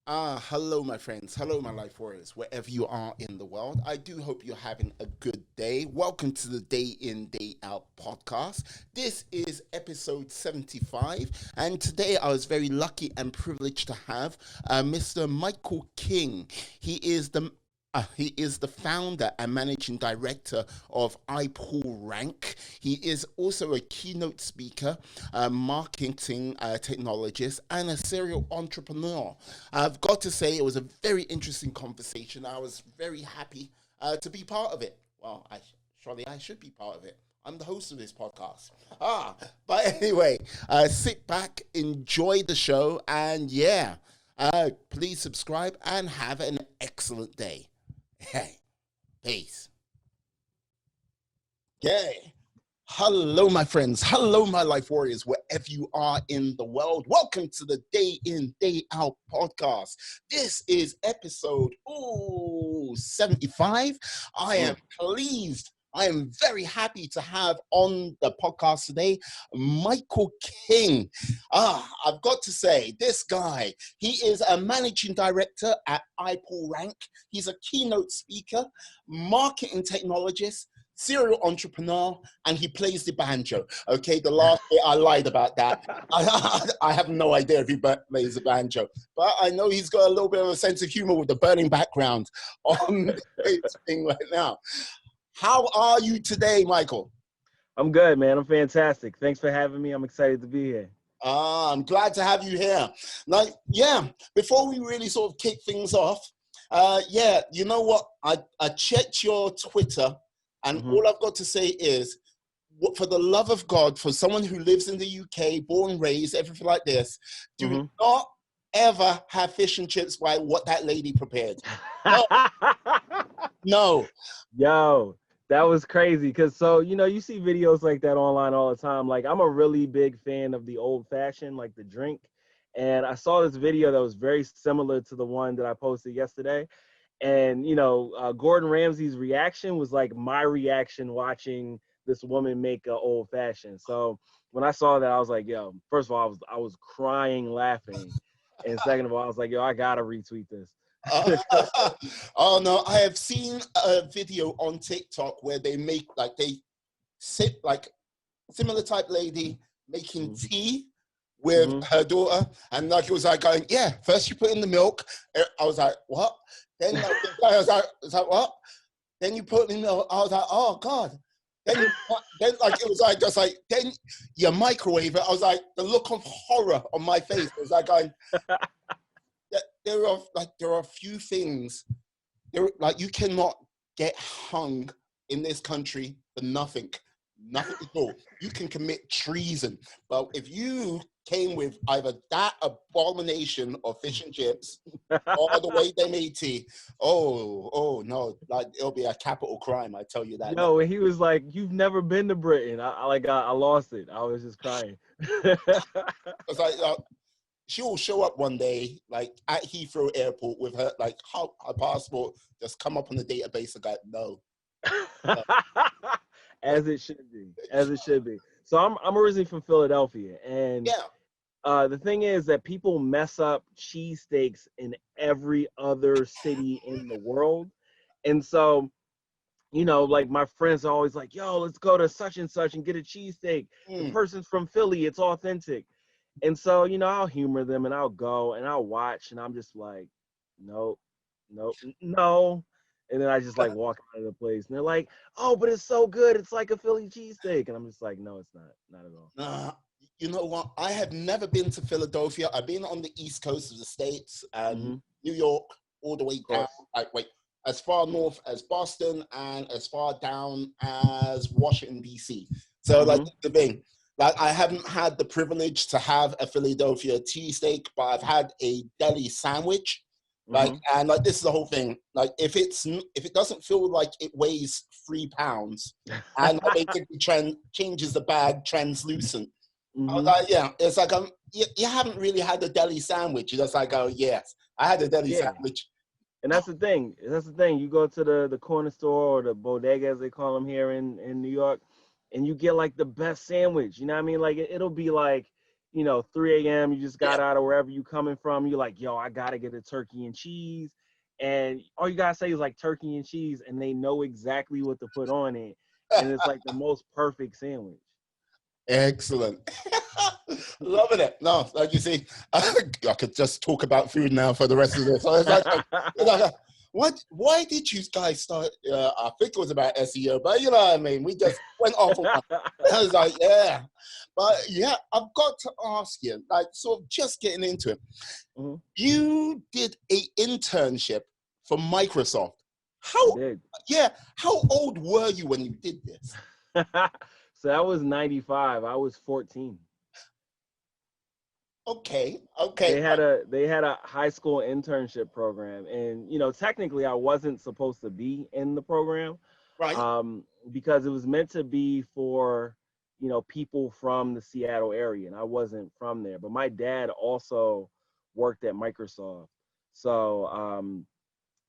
Hello, my friends. Hello, my life warriors, wherever you are in the world. I do hope you're having a good day. Welcome to the Day In, Day Out podcast. This is episode 75, and today I was very lucky and privileged to have Mr. Michael King. He is the he is the founder and managing director of iPullRank. He is also a keynote speaker, a marketing technologist, and a serial entrepreneur. I've got to say, it was a very interesting conversation. I was very happy to be part of it. Well, surely I should be part of it. I'm the host of this podcast. But anyway, sit back, enjoy the show, and yeah, please subscribe and have an excellent day. Hey, peace. Yay. Hello, my friends. Hello, my life warriors, wherever you are in the world. Welcome to the Day In, Day Out podcast. This is episode 75. I am pleased. I am very happy to have on the podcast today Michael King. I've got to say, this guy, he is a managing director at iPullRank. He's a keynote speaker, marketing technologist, serial entrepreneur, and he plays the banjo. Okay, the last bit I lied about that. I have no idea if he plays the banjo, but I know he's got a little bit of a sense of humor with the burning background on this thing right now. How are you today, Michael? I'm good, man. I'm fantastic. Thanks for having me. I'm excited to be here. I'm glad to have you here. Like, yeah, before we really sort of kick things off, yeah, you know what? I checked your Twitter, and all I've got to say is, for the love of God, for someone who lives in the UK, born, raised, everything like this, do not ever have fish and chips by what that lady prepared. No, no. Yo, that was crazy. Because you see videos like that online all the time. Like, I'm a really big fan of the old fashioned, like the drink. And I saw this video that was very similar to the one that I posted yesterday. And, Gordon Ramsay's reaction was like my reaction watching this woman make an old fashioned. So when I saw that, I was like, yo, first of all, I was crying laughing. And second of all, I was like, yo, I gotta retweet this. Oh no, I have seen a video on TikTok where they sit like similar type lady making tea with her daughter, and like it was like going, yeah, first you put in the milk. I was like, what? Then like, I was like, what? Then you put in the milk. I was like, oh God. Then like it was like just like then you microwave it. I was like, the look of horror on my face was like going, there are a few things like you cannot get hung in this country for nothing at all. You can commit treason, but if you came with either that abomination of fish and chips or the way they made tea, oh no, like it'll be a capital crime, I tell you that now. Yo, and he was like, "You've never been to Britain." I lost it. I was just crying. It's like she will show up one day, like at Heathrow Airport with her her passport, just come up on the database and go, no. As it should be. As it should be. So I'm originally from Philadelphia, and Yeah. the thing is that people mess up cheesesteaks in every other city in the world, and so like my friends are always like, yo, let's go to such and such and get a cheesesteak. The person's from Philly, it's authentic. And so, I'll humor them and I'll go and I'll watch and I'm just like, nope, nope, no. And then I just like walk out of the place and they're like, oh, but it's so good. It's like a Philly cheesesteak. And I'm just like, no, it's not at all. You know what? I have never been to Philadelphia. I've been on the East Coast of the States, New York, all the way down. As far north as Boston and as far down as Washington, D.C. So, like, the thing, like, I haven't had the privilege to have a Philadelphia cheesesteak, but I've had a deli sandwich. Like, and like, this is the whole thing. Like, if it doesn't feel like it weighs 3 pounds, and basically changes the bag translucent. I was like, yeah, it's like you haven't really had a deli sandwich. You're just like, oh yes, I had a deli sandwich. And that's the thing. You go to the corner store or the bodega, as they call them here in New York, and you get like the best sandwich. You know what I mean? Like it'll be like 3 a.m. You just got Yeah. out of wherever you coming from. You're like, yo, I gotta get a turkey and cheese. And all you gotta say is like turkey and cheese, and they know exactly what to put on it. And it's like the most perfect sandwich. Excellent. Loving it. No, like you see, I could just talk about food now for the rest of this. So it's like, why did you guys start? I think it was about SEO, but you know what I mean? We just went off on one. I was like, yeah. But yeah, I've got to ask you, like, sort of just getting into it. Mm-hmm. You did a internship for Microsoft. I How, did. yeah, how old were you when you did this? So that was 95. I was 14. Okay, They okay, had a high school internship program, and technically I wasn't supposed to be in the program, right, because it was meant to be for people from the Seattle area, and I wasn't from there. But my dad also worked at Microsoft, so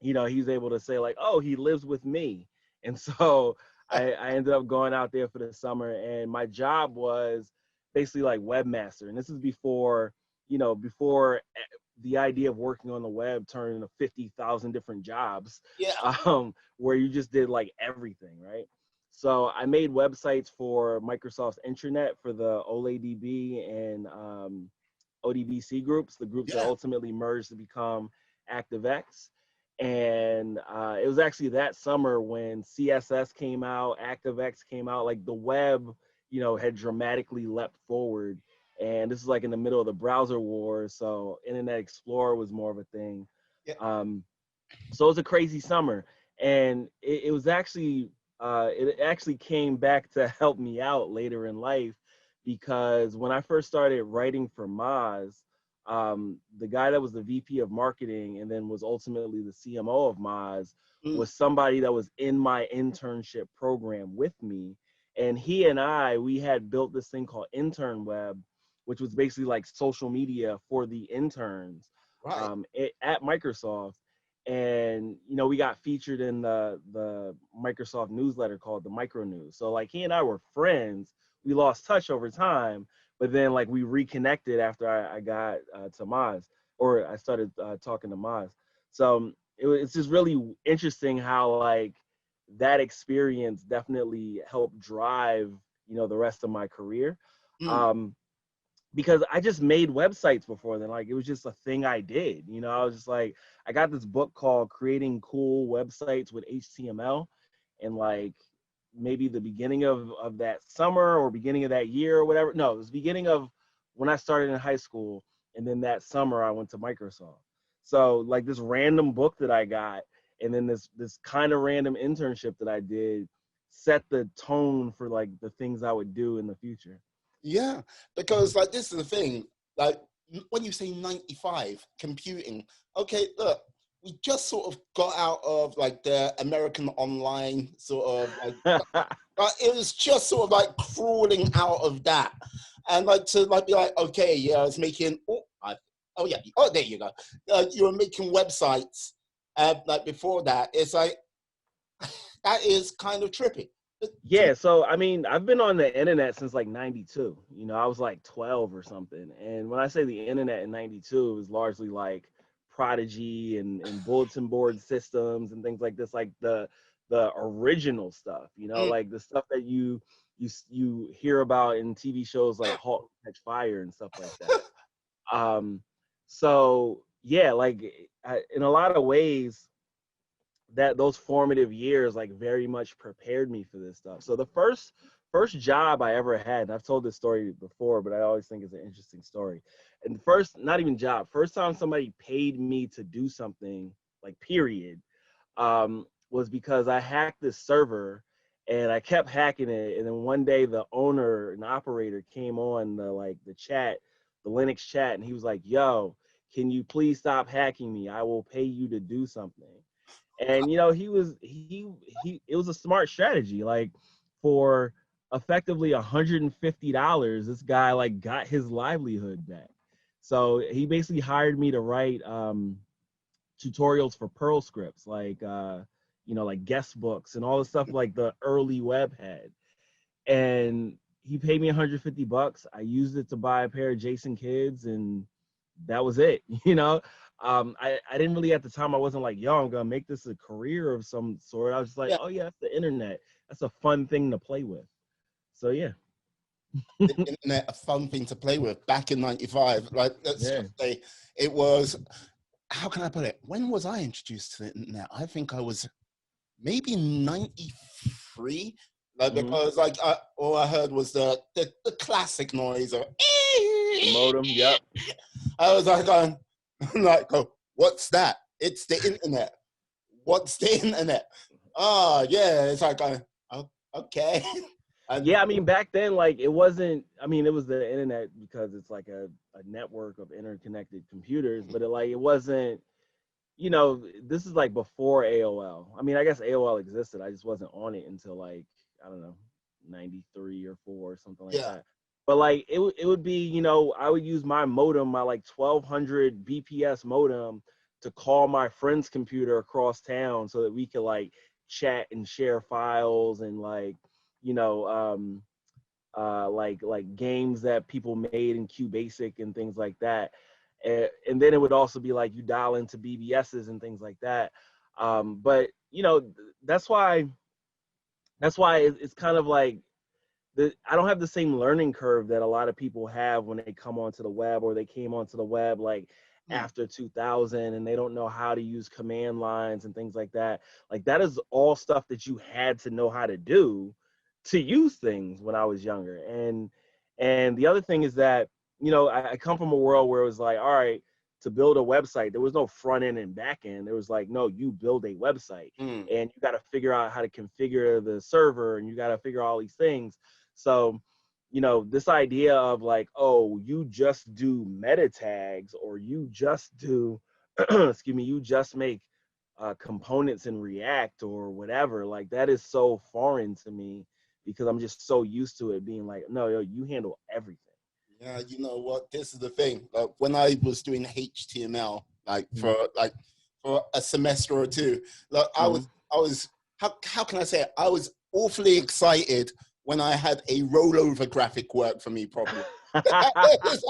he's able to say like, oh, he lives with me, and so I ended up going out there for the summer, and my job was basically like webmaster, and this is before the idea of working on the web turned into 50,000 different jobs, yeah, where you just did like everything, right? So I made websites for Microsoft's intranet for the OLADB and ODBC groups, the groups that yeah. ultimately merged to become ActiveX. And it was actually that summer when CSS came out, ActiveX came out, like the web, had dramatically leapt forward. And this is like in the middle of the browser wars, so Internet Explorer was more of a thing. Yeah. Um, so it was a crazy summer, and it actually came back to help me out later in life, because when I first started writing for Moz, the guy that was the VP of marketing and then was ultimately the CMO of Moz Mm, was somebody that was in my internship program with me, and he and we had built this thing called Intern Web, which was basically like social media for the interns, right. at Microsoft. And we got featured in the Microsoft newsletter called the Micro News. So like he and I were friends. We lost touch over time, but then like we reconnected after I got to Moz, or I started talking to Moz. So it's just really interesting how like that experience definitely helped drive the rest of my career. Mm, Um, because I just made websites before then. Like it was just a thing I did. I was just like, I got this book called Creating Cool Websites with HTML, and like maybe the beginning of that summer or beginning of that year or whatever. No, it was beginning of when I started in high school, and then that summer I went to Microsoft. So like this random book that I got, and then this kind of random internship that I did set the tone for like the things I would do in the future. yeah, because like this is the thing. Like when you say 95 computing, okay, look, we just sort of got out of like the American Online sort of like, it was just sort of like crawling out of that, and like to like be like, okay, yeah, I was making. Oh yeah, oh there you go. You were making websites, like before that. It's like that is kind of trippy. Yeah, so I mean, I've been on the internet since like 92. I was like 12 or something. And when I say the internet in 92, it was largely like Prodigy and bulletin board systems and things like this, like the original stuff, Mm, like the stuff that you hear about in TV shows like Halt and Catch Fire and stuff like that. Um, so yeah, like in a lot of ways, that those formative years like very much prepared me for this stuff. So the first job I ever had, and I've told this story before, but I always think it's an interesting story. And first, not even job, first time somebody paid me to do something, like period, was because I hacked this server, and I kept hacking it. And then one day the owner and operator came on the chat, the Linux chat, and he was like, "Yo, can you please stop hacking me? I will pay you to do something." And he it was a smart strategy. Like for effectively $150, this guy like got his livelihood back. So he basically hired me to write tutorials for Perl scripts, like like guest books and all the stuff like the early web had. And he paid me $150. I used it to buy a pair of Jason Kids, and that was it. I didn't really at the time. I wasn't like, yo, I'm gonna make this a career of some sort. I was just like, Yeah, oh yeah, that's the internet. That's a fun thing to play with. So yeah. the internet, a fun thing to play with back in 95. Like, let's Yeah. just say it was, how can I put it? When was I introduced to the internet? I think I was maybe 93. Like, Hmm. because like all I heard was the classic noise of The modem. Yep. I was like going, oh, what's that? It's the internet. What's the internet? Oh yeah, it's like oh, okay. And Yeah, I mean, back then, like, it wasn't, I mean, it was the internet because it's like a network of interconnected computers, but it wasn't, this is like before AOL. I mean, I guess AOL existed. I just wasn't on it until like, I don't know, 93 or 4 or something like yeah, that. But like, it would be, I would use my modem, my like 1200 BPS modem to call my friend's computer across town so that we could like chat and share files and like, you know, like games that people made in QBasic and things like that. And then it would also be like you dial into BBSs and things like that. But that's why it's kind of like I don't have the same learning curve that a lot of people have when they come onto the web, or they came onto the web like hmm, after 2000, and they don't know how to use command lines and things like that. Like, that is all stuff that you had to know how to do to use things when I was younger. And the other thing is that, I come from a world where it was like, all right, to build a website, there was no front end and back end. There was like, no, you build a website, hmm, and you got to figure out how to configure the server, and you got to figure out all these things. So, this idea of like, oh, you just do meta tags, or you just do, excuse me, you just make components in React or whatever, like, that is so foreign to me because I'm just so used to it being like, no, yo, you handle everything. yeah. You know what? This is the thing. Like when I was doing HTML, like Mm-hmm. for a semester or two, like Mm-hmm. I was how can I say it? I was awfully excited when I had a rollover graphic work for me properly. it's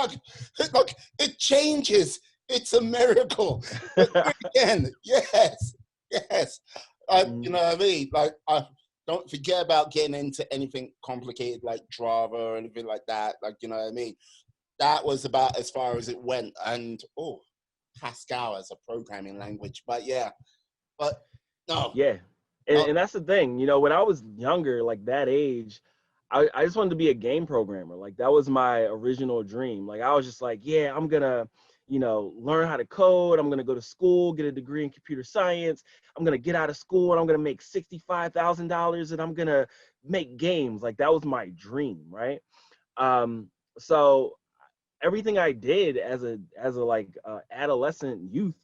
like it changes. It's a miracle. Again, yes, yes. You Mm-hmm. know what I mean? Like, I don't forget about getting into anything complicated like Java or anything like that. Like, you know what I mean? That was about as far as it went. And Pascal as a programming language. But yeah, but no, Yeah. no. And that's the thing, when I was younger, like that age, I just wanted to be a game programmer. Like, that was my original dream. Like, I was just like, yeah, I'm gonna, learn how to code. I'm gonna go to school, get a degree in computer science. I'm gonna get out of school and I'm gonna make $65,000 and I'm gonna make games. Like, that was my dream, right? So everything I did as a like adolescent youth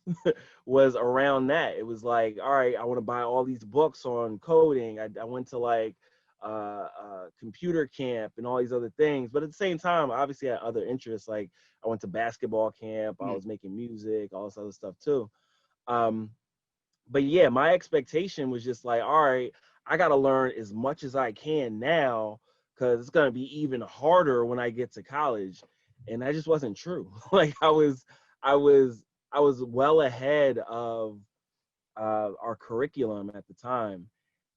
was around that. It was like, all right, I want to buy all these books on coding. I went to like computer camp and all these other things, but at the same time, obviously I had other interests. Like, I went to basketball camp. I Hmm. was making music, all this other stuff too. Um, but yeah, my expectation was just like, all right, I got to learn as much as I can now because it's going to be even harder when I get to college. And that just wasn't true. Like, I was, I was well ahead of our curriculum at the time.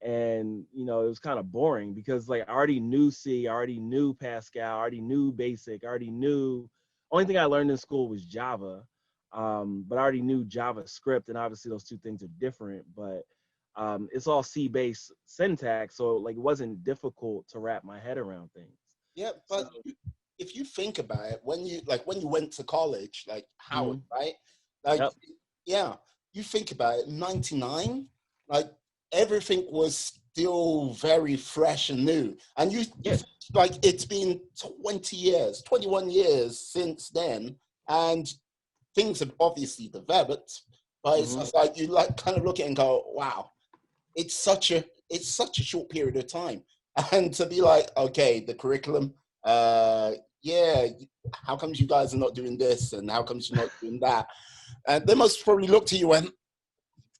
And, it was kind of boring because like I already knew C, I already knew Pascal, I already knew Basic, I already knew, only thing I learned in school was Java. But I already knew JavaScript, and obviously those two things are different, but it's all C-based syntax. So like, it wasn't difficult to wrap my head around things. Yeah, So, but if you think about it, when you went to college, like Howard, mhm, right? Like, yep, yeah, you think about it, 99, like everything was still very fresh and new. And you yeah, think, like it's been 20 years, 21 years since then, and things have obviously developed, but it's hmm, just like you like kind of look at it and go, wow, it's such a short period of time. And to be like, okay, the curriculum, yeah, how comes you guys are not doing this and how comes you're not doing that? And they must probably look to you and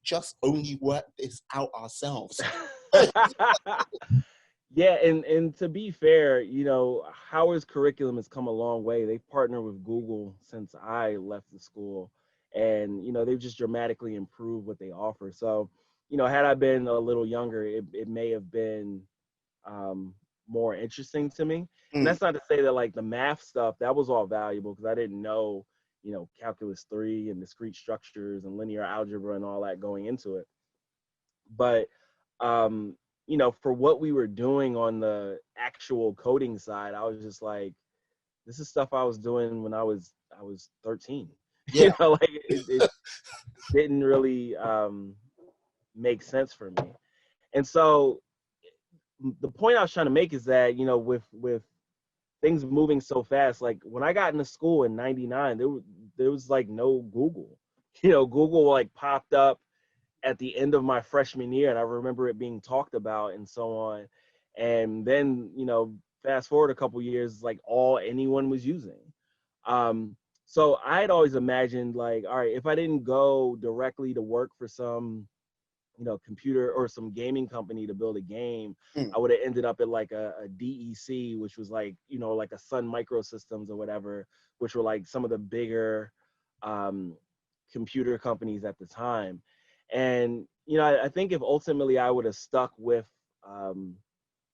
just only work this out ourselves. Yeah, and to be fair, you know, Howard's curriculum has come a long way. They've partnered with Google since I left the school, and you know, they've just dramatically improved what they offer. So, you know, had I been a little younger, it may have been um, more interesting to me. And Mm, that's not to say that like the math stuff that was all valuable because I didn't know, you know, calculus 3 and discrete structures and linear algebra and all that going into it. But you know, for what we were doing on the actual coding side, I was just like, this is stuff I was doing when I was 13. yeah. You know, like it didn't really make sense for me. And so the point I was trying to make is that, you know, with things moving so fast, like when I got into school in 99, there was like no Google. You know, Google like popped up at the end of my freshman year, and I remember it being talked about and so on. And then, you know, fast forward a couple years, like all anyone was using. Um, so I had always imagined like, all right, if I didn't go directly to work for some, you know, computer or some gaming company to build a game, Mm, I would have ended up at like a DEC, which was like, you know, like a Sun Microsystems or whatever, which were like some of the bigger um, computer companies at the time. And, you know, I think if ultimately I would have stuck with, um,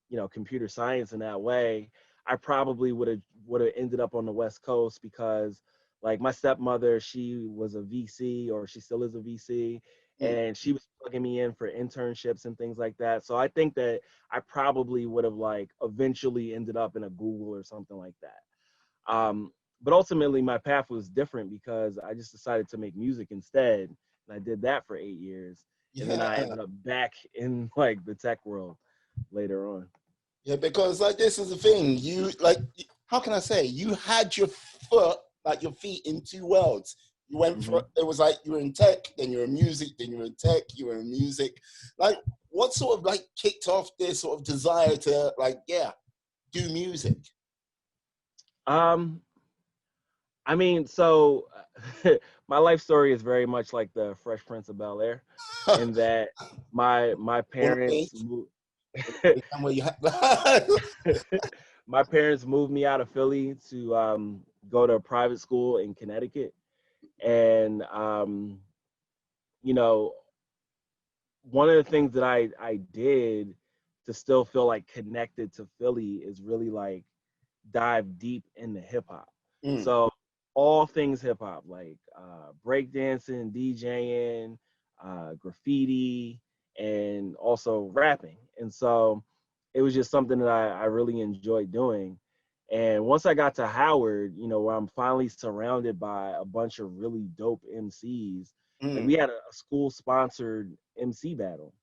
you know, computer science in that way, I probably would have ended up on the West Coast because like my stepmother, she was a VC or she still is a VC, mm. and she was plugging me in for internships and things like that. So I think that I probably would have like eventually ended up in a Google or something like that. But ultimately my path was different because I just decided to make music instead. And I did that for 8 years. And then I Yeah. ended up back in like the tech world later on. Yeah, because like this is the thing. You like how can I say? You had your foot, like your feet in two worlds. You went for Hmm. it was like you were in tech, then you were in music, then you were in tech, you were in music. Like what sort of like kicked off this sort of desire to like, yeah, do music? Um, I mean, so my life story is very much like the Fresh Prince of Bel Air, in that my Wanna be? parents moved, And where you had my parents moved me out of Philly to go to a private school in Connecticut, and you know, one of the things that I did to still feel like connected to Philly is really like dive deep into hip hop. Mm, So all things hip hop, like breakdancing, DJing, graffiti, and also rapping. And so it was just something that I really enjoyed doing. And once I got to Howard, you know, where I'm finally surrounded by a bunch of really dope MCs, like mm. we had a school sponsored MC battle.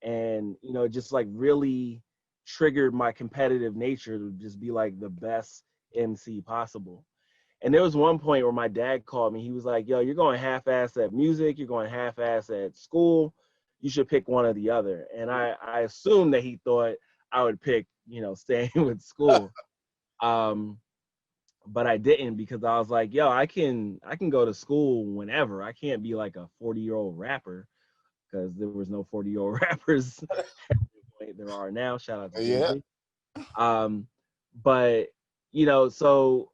And, you know, just like really triggered my competitive nature to just be like the best MC possible. And there was one point where my dad called me. He was like, "Yo, you're going half-ass at music. You're going half-ass at school. You should pick one or the other." And I assumed that he thought I would pick, you know, staying with school. Um, but I didn't because I was like, "Yo, I can go to school whenever. I can't be like a 40-year-old rapper because there was no 40-year-old rappers at the point there are now. Shout out to Yeah. Jay-Z. Um, but you know, so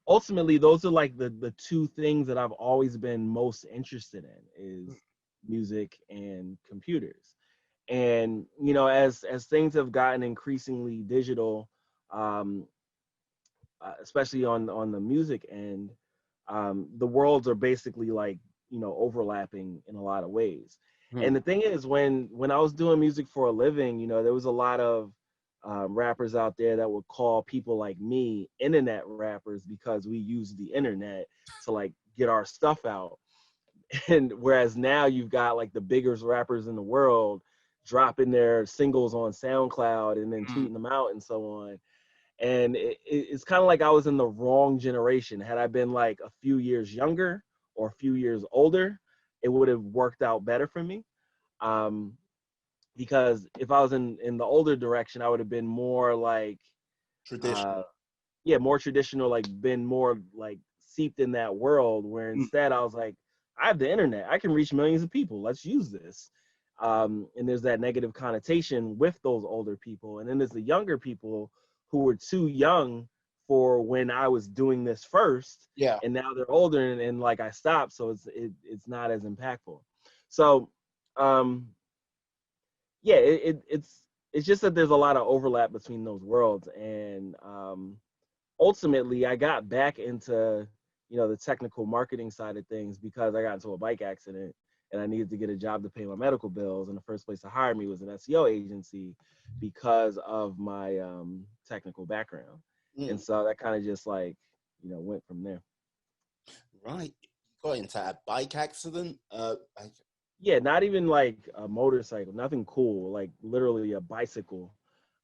ultimately those are like the two things that I've always been most interested in is music and computers. And you know, as things have gotten increasingly digital, um, especially on the music end, the worlds are basically like, you know, overlapping in a lot of ways. And Mm, the thing is, when I was doing music for a living, you know, there was a lot of rappers out there that would call people like me internet rappers because we use the internet to like get our stuff out. And whereas now you've got like the biggest rappers in the world dropping their singles on SoundCloud and then mm. tweeting them out and so on. And it's kind of like I was in the wrong generation. Had I been like a few years younger or a few years older, it would have worked out better for me. Um, because if I was in the older direction, I would have been more like, uh, Traditional. yeah, more traditional, like been more like seeped in that world. Where Mm, instead I was like, I have the internet, I can reach millions of people. Let's use this. And there's that negative connotation with those older people. And then there's the younger people who were too young for when I was doing this first, Yeah. and now they're older and like I stopped, so it's not as impactful. So yeah, it's just that there's a lot of overlap between those worlds, and ultimately I got back into the technical marketing side of things because I got into a bike accident and I needed to get a job to pay my medical bills, and the first place to hire me was an SEO agency because of my technical background. And so that kind of just like went from there. Right. You got into a bike accident? Yeah, not even like a motorcycle, nothing cool, like literally a bicycle.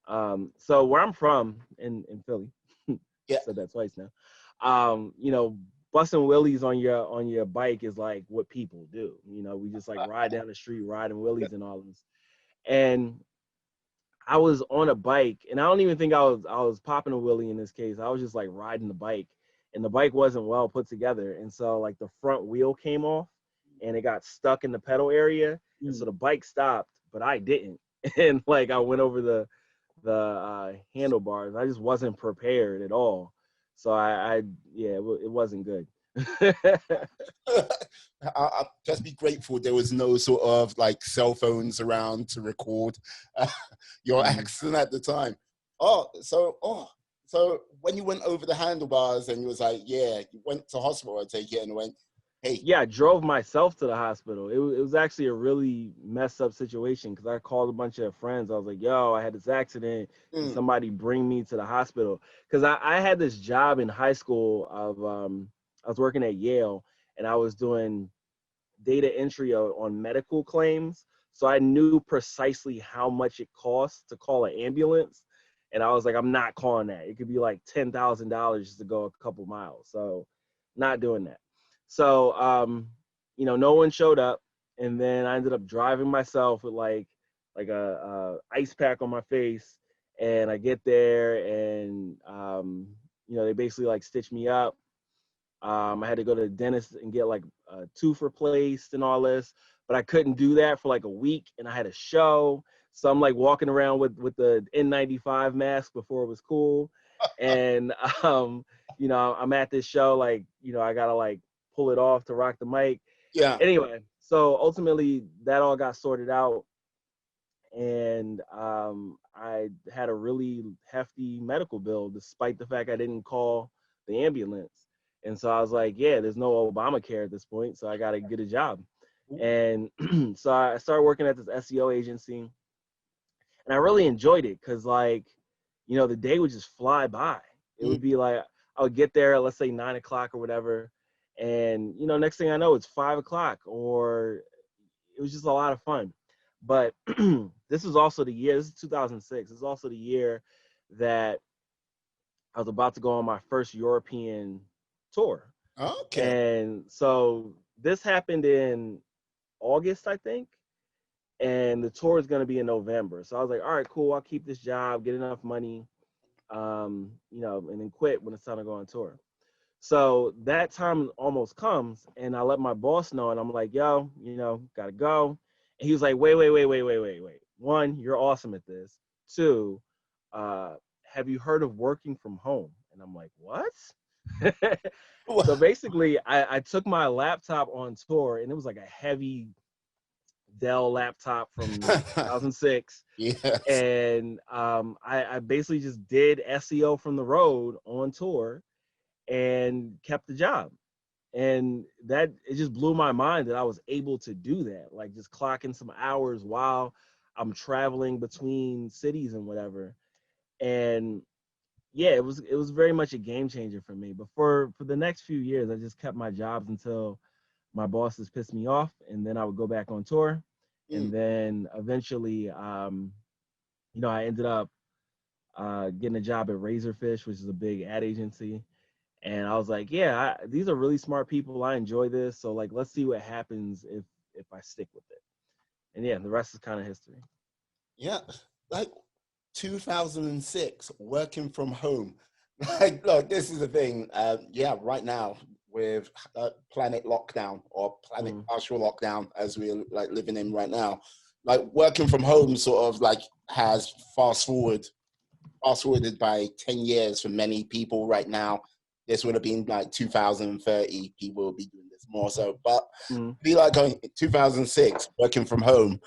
So where I'm from in Philly, Yeah. said that twice now. Busting wheelies on your bike is like what people do. We just like ride down the street, riding wheelies and all this. And I was on a bike, and I don't even think I was popping a wheelie in this case. I was just like riding the bike, and the bike wasn't well put together, and so like the front wheel came off, and it got stuck in the pedal area, and so the bike stopped, but I didn't, and like I went over the handlebars. I just wasn't prepared at all, so it wasn't good. I'll just be grateful there was no sort of like cell phones around to record your accident at the time. So when you went over the handlebars and you was like, yeah, you went to hospital, I take it, and went, hey. Yeah, I drove myself to the hospital. It was actually a really messed up situation because I called a bunch of friends. I was like, yo, I had this accident. Can somebody bring me to the hospital? Because I had this job in high school of I was working at Yale, and I was doing data entry on medical claims. So I knew precisely how much it costs to call an ambulance. And I was like, I'm not calling that. It could be like $10,000 just to go a couple miles. So not doing that. So, no one showed up. And then I ended up driving myself with like a ice pack on my face. And I get there and, they basically like stitch me up. I had to go to the dentist and get like a tooth replaced and all this, but I couldn't do that for like a week, and I had a show. So I'm like walking around with the N95 mask before it was cool, and I'm at this show like I gotta like pull it off to rock the mic. Yeah. Anyway, so ultimately that all got sorted out, and I had a really hefty medical bill despite the fact I didn't call the ambulance. And so I was like, yeah, there's no Obamacare at this point, so I got to get a job. And so I started working at this SEO agency, and I really enjoyed it because the day would just fly by. It would be like I would get there, let's say 9 o'clock or whatever, and next thing I know, it's 5 o'clock, or it was just a lot of fun. But this is also the year, this is 2006. This is also the year that I was about to go on my first European tour. Okay. And so this happened in August, I think. And the tour is going to be in November. So I was like, all right, cool. I'll keep this job, get enough money, and then quit when it's time to go on tour. So that time almost comes, and I let my boss know, and I'm like, yo, gotta go. And he was like, wait. One, you're awesome at this. Two, have you heard of working from home? And I'm like, what? So basically, I took my laptop on tour, and it was like a heavy Dell laptop from 2006. Yes. And I basically just did SEO from the road on tour and kept the job. And that it just blew my mind that I was able to do that, like just clocking some hours while I'm traveling between cities and whatever. And yeah, it was very much a game changer for me. But for the next few years, I just kept my jobs until my bosses pissed me off, and then I would go back on tour. And then eventually, I ended up getting a job at Razorfish, which is a big ad agency. And I was like, yeah, these are really smart people. I enjoy this. So like, let's see what happens if I stick with it. And yeah, the rest is kind of history. Yeah. Like 2006, working from home. Like, look, this is the thing. Right now with planet lockdown or planet partial lockdown, as we're like living in right now, like working from home sort of like has fast forwarded by 10 years for many people right now. This would have been like 2030, people will be doing this more so. But be like going 2006, working from home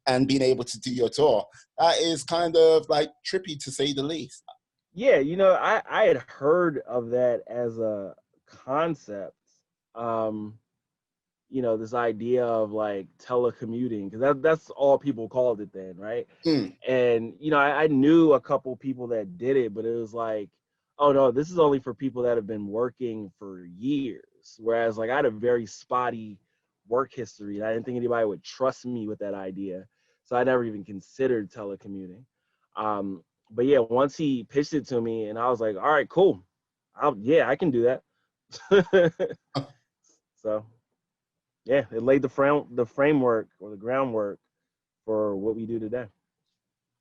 and being able to do your tour. That is kind of like trippy to say the least. Yeah, I had heard of that as a concept. This idea of like telecommuting, because that's all people called it then, right? Mm. And I knew a couple people that did it, but it was like, oh no, this is only for people that have been working for years. Whereas like I had a very spotty work history, and I didn't think anybody would trust me with that idea, so I never even considered telecommuting. But yeah, once he pitched it to me, and I was like, all right, cool, I can do that. So yeah, it laid the framework or the groundwork for what we do today.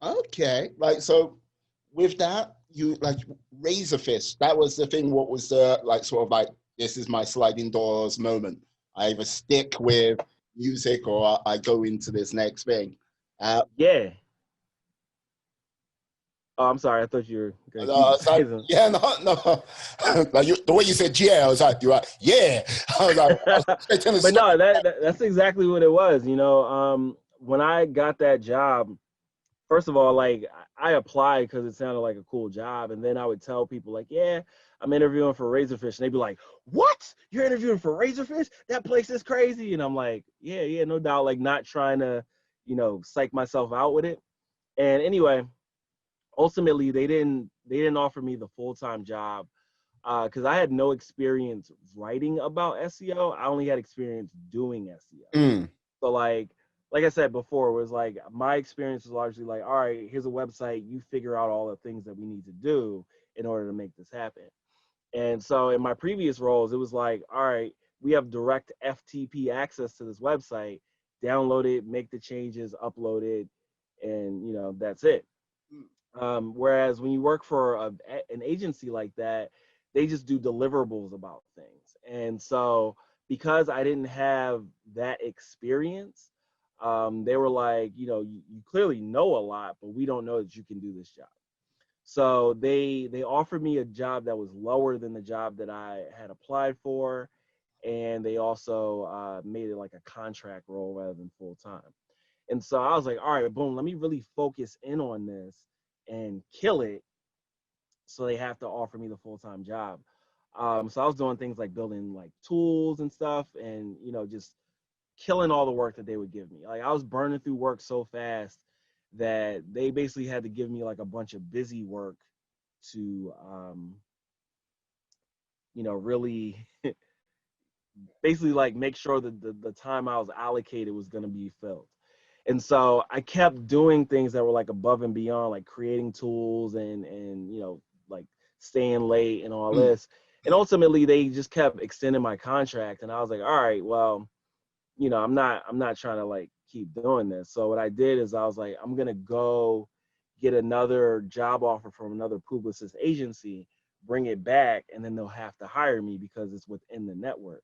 Okay, like so with that, you like Razorfish. That was the thing. What was the like sort of like this is my sliding doors moment. I either stick with music or I go into this next thing. Yeah. Oh, I'm sorry. I thought you were gonna keep Like, saying yeah, no. Like the way you said, yeah, I was like, you're right, yeah. I was like, I was something. expecting a But story. no, that's exactly what it was. When I got that job, first of all, like I applied because it sounded like a cool job, and then I would tell people like, yeah, I'm interviewing for Razorfish, and they'd be like, what? You're interviewing for Razorfish? That place is crazy. And I'm like, yeah, no doubt, like not trying to, psych myself out with it. And anyway, ultimately they didn't offer me the full-time job because I had no experience writing about SEO. I only had experience doing SEO. Mm. So like I said before, it was like my experience was largely like, all right, here's a website, you figure out all the things that we need to do in order to make this happen. And so in my previous roles, it was like, all right, we have direct FTP access to this website, download it, make the changes, upload it, and that's it. Whereas when you work for an agency like that, they just do deliverables about things. And so because I didn't have that experience, they were like, you clearly know a lot, but we don't know that you can do this job. So they offered me a job that was lower than the job that I had applied for, and they also made it like a contract role rather than full time. And so I was like, all right, boom, let me really focus in on this and kill it. So they have to offer me the full-time job. So I was doing things like building like tools and stuff, and just killing all the work that they would give me. Like I was burning through work so fast that they basically had to give me like a bunch of busy work to really basically like make sure that the time I was allocated was going to be filled. And so I kept doing things that were like above and beyond, like creating tools and like staying late and all Mm. this. And ultimately they just kept extending my contract, and I was like, all right, well, I'm not trying to like keep doing this. So what I did is I was like, I'm going to go get another job offer from another publicist agency, bring it back, and then they'll have to hire me because it's within the network.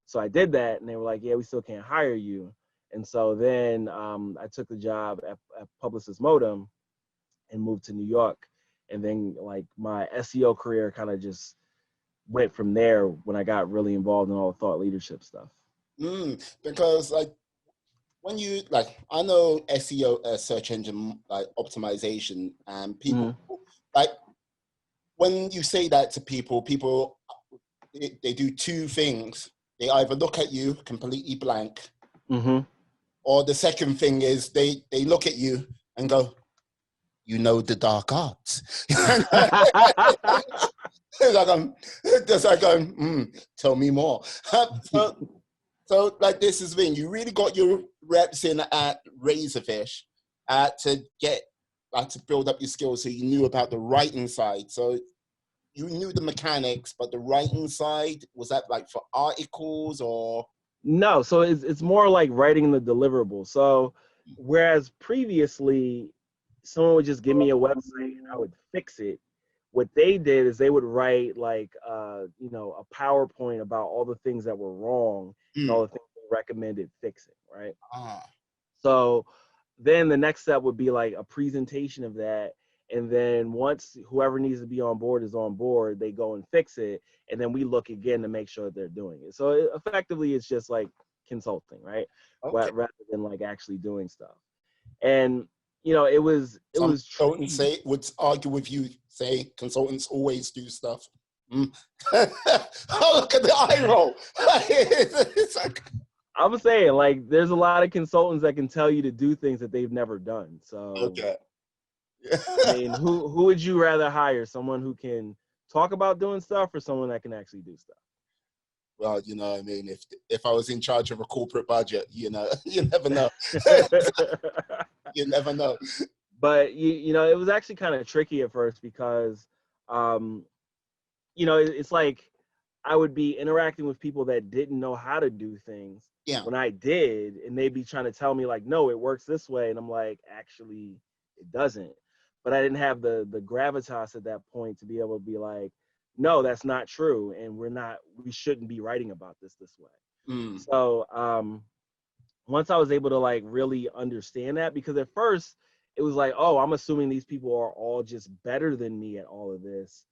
So I did that, and they were like, yeah, we still can't hire you. And so then I took the job at Publicist Modem and moved to New York. And then like my SEO career kind of just went from there when I got really involved in all the thought leadership stuff. Because like when you like, I know SEO, search engine like optimization, and people like when you say that to people, they do two things. They either look at you completely blank, Mm-hmm. or the second thing is they look at you and go, you know the dark arts. It's like just like tell me more. So like this is the thing. You really got your reps in at Razorfish to get to build up your skills. So you knew about the writing side. So you knew the mechanics, but the writing side, was that like for articles or? No, so it's more like writing the deliverable. So whereas previously someone would just give me a website and I would fix it, what they did is they would write like a PowerPoint about all the things that were wrong and all the things they recommended fixing, right? Ah. So then the next step would be like a presentation of that. And then once whoever needs to be on board is on board, they go and fix it. And then we look again to make sure that they're doing it. So effectively, it's just like consulting, right? Okay. Rather than like actually doing stuff. And, you know, it Some was consultants tricky. would argue with you, say consultants always do stuff. Mm. Oh, look at the eye roll. It's like, I'm saying like there's a lot of consultants that can tell you to do things that they've never done. So okay. I mean, who would you rather hire? Someone who can talk about doing stuff or someone that can actually do stuff? Well, you know, I mean, if I was in charge of a corporate budget, you know, you never know. You never know. But you know, it was actually kind of tricky at first because um you know, it's like I would be interacting with people that didn't know how to do things Yeah. when I did, and they'd be trying to tell me like, no, it works this way, and I'm like, actually, it doesn't. But I didn't have the gravitas at that point to be able to be like, no, that's not true, and we shouldn't be writing about this way. Mm. So once I was able to like really understand that, because at first it was like, oh, I'm assuming these people are all just better than me at all of this,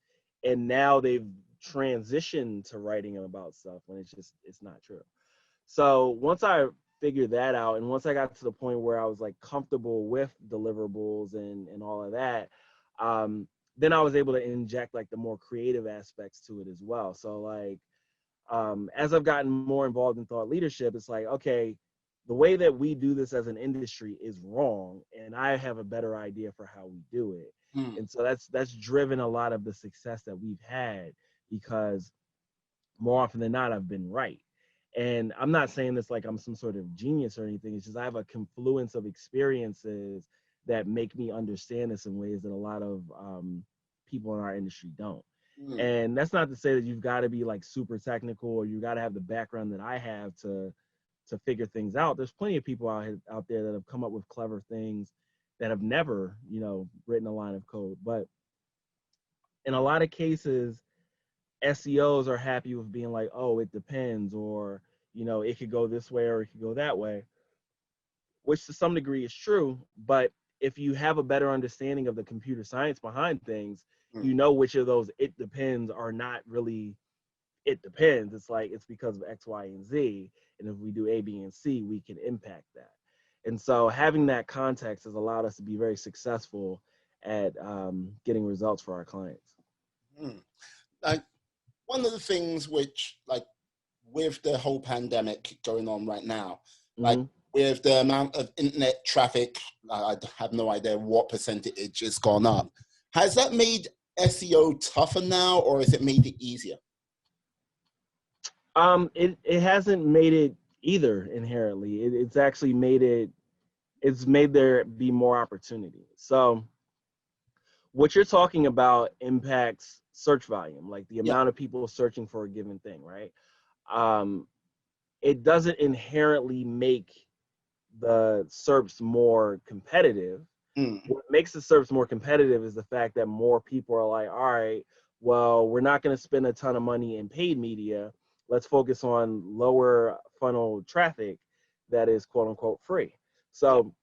and now they've transitioned to writing about stuff when it's not true. So once I figured that out, and once I got to the point where I was like comfortable with deliverables and all of that, then I was able to inject like the more creative aspects to it as well. So like as I've gotten more involved in thought leadership, it's like, okay, the way that we do this as an industry is wrong, and I have a better idea for how we do it. Mm. And so that's driven a lot of the success that we've had, because more often than not, I've been right. And I'm not saying this like I'm some sort of genius or anything. It's just I have a confluence of experiences that make me understand this in ways that a lot of people in our industry don't. Mm. And that's not to say that you've got to be like super technical or you got to have the background that I have to figure things out. There's plenty of people out there that have come up with clever things that have never, you know, written a line of code. But in a lot of cases, SEOs are happy with being like, oh, it depends, or, you know, it could go this way or it could go that way, which to some degree is true. But if you have a better understanding of the computer science behind things, Mm. you know which of those it depends are not really it depends. It's like it's because of X, Y, and Z. And if we do A, B, and C, we can impact that. And so having that context has allowed us to be very successful at getting results for our clients. Mm. Like one of the things which, like, with the whole pandemic going on right now, like Mm-hmm. with the amount of internet traffic, I have no idea what percentage has gone up. Has that made SEO tougher now, or has it made it easier? It hasn't made it either inherently. It's actually it's made there be more opportunity. So what you're talking about impacts search volume, like the Yeah. amount of people searching for a given thing, right? Um, it doesn't inherently make the SERPs more competitive. Mm. What makes the SERPs more competitive is the fact that more people are like, all right, well, we're not going to spend a ton of money in paid media. Let's focus on lower funnel traffic that is quote unquote free. Yeah. So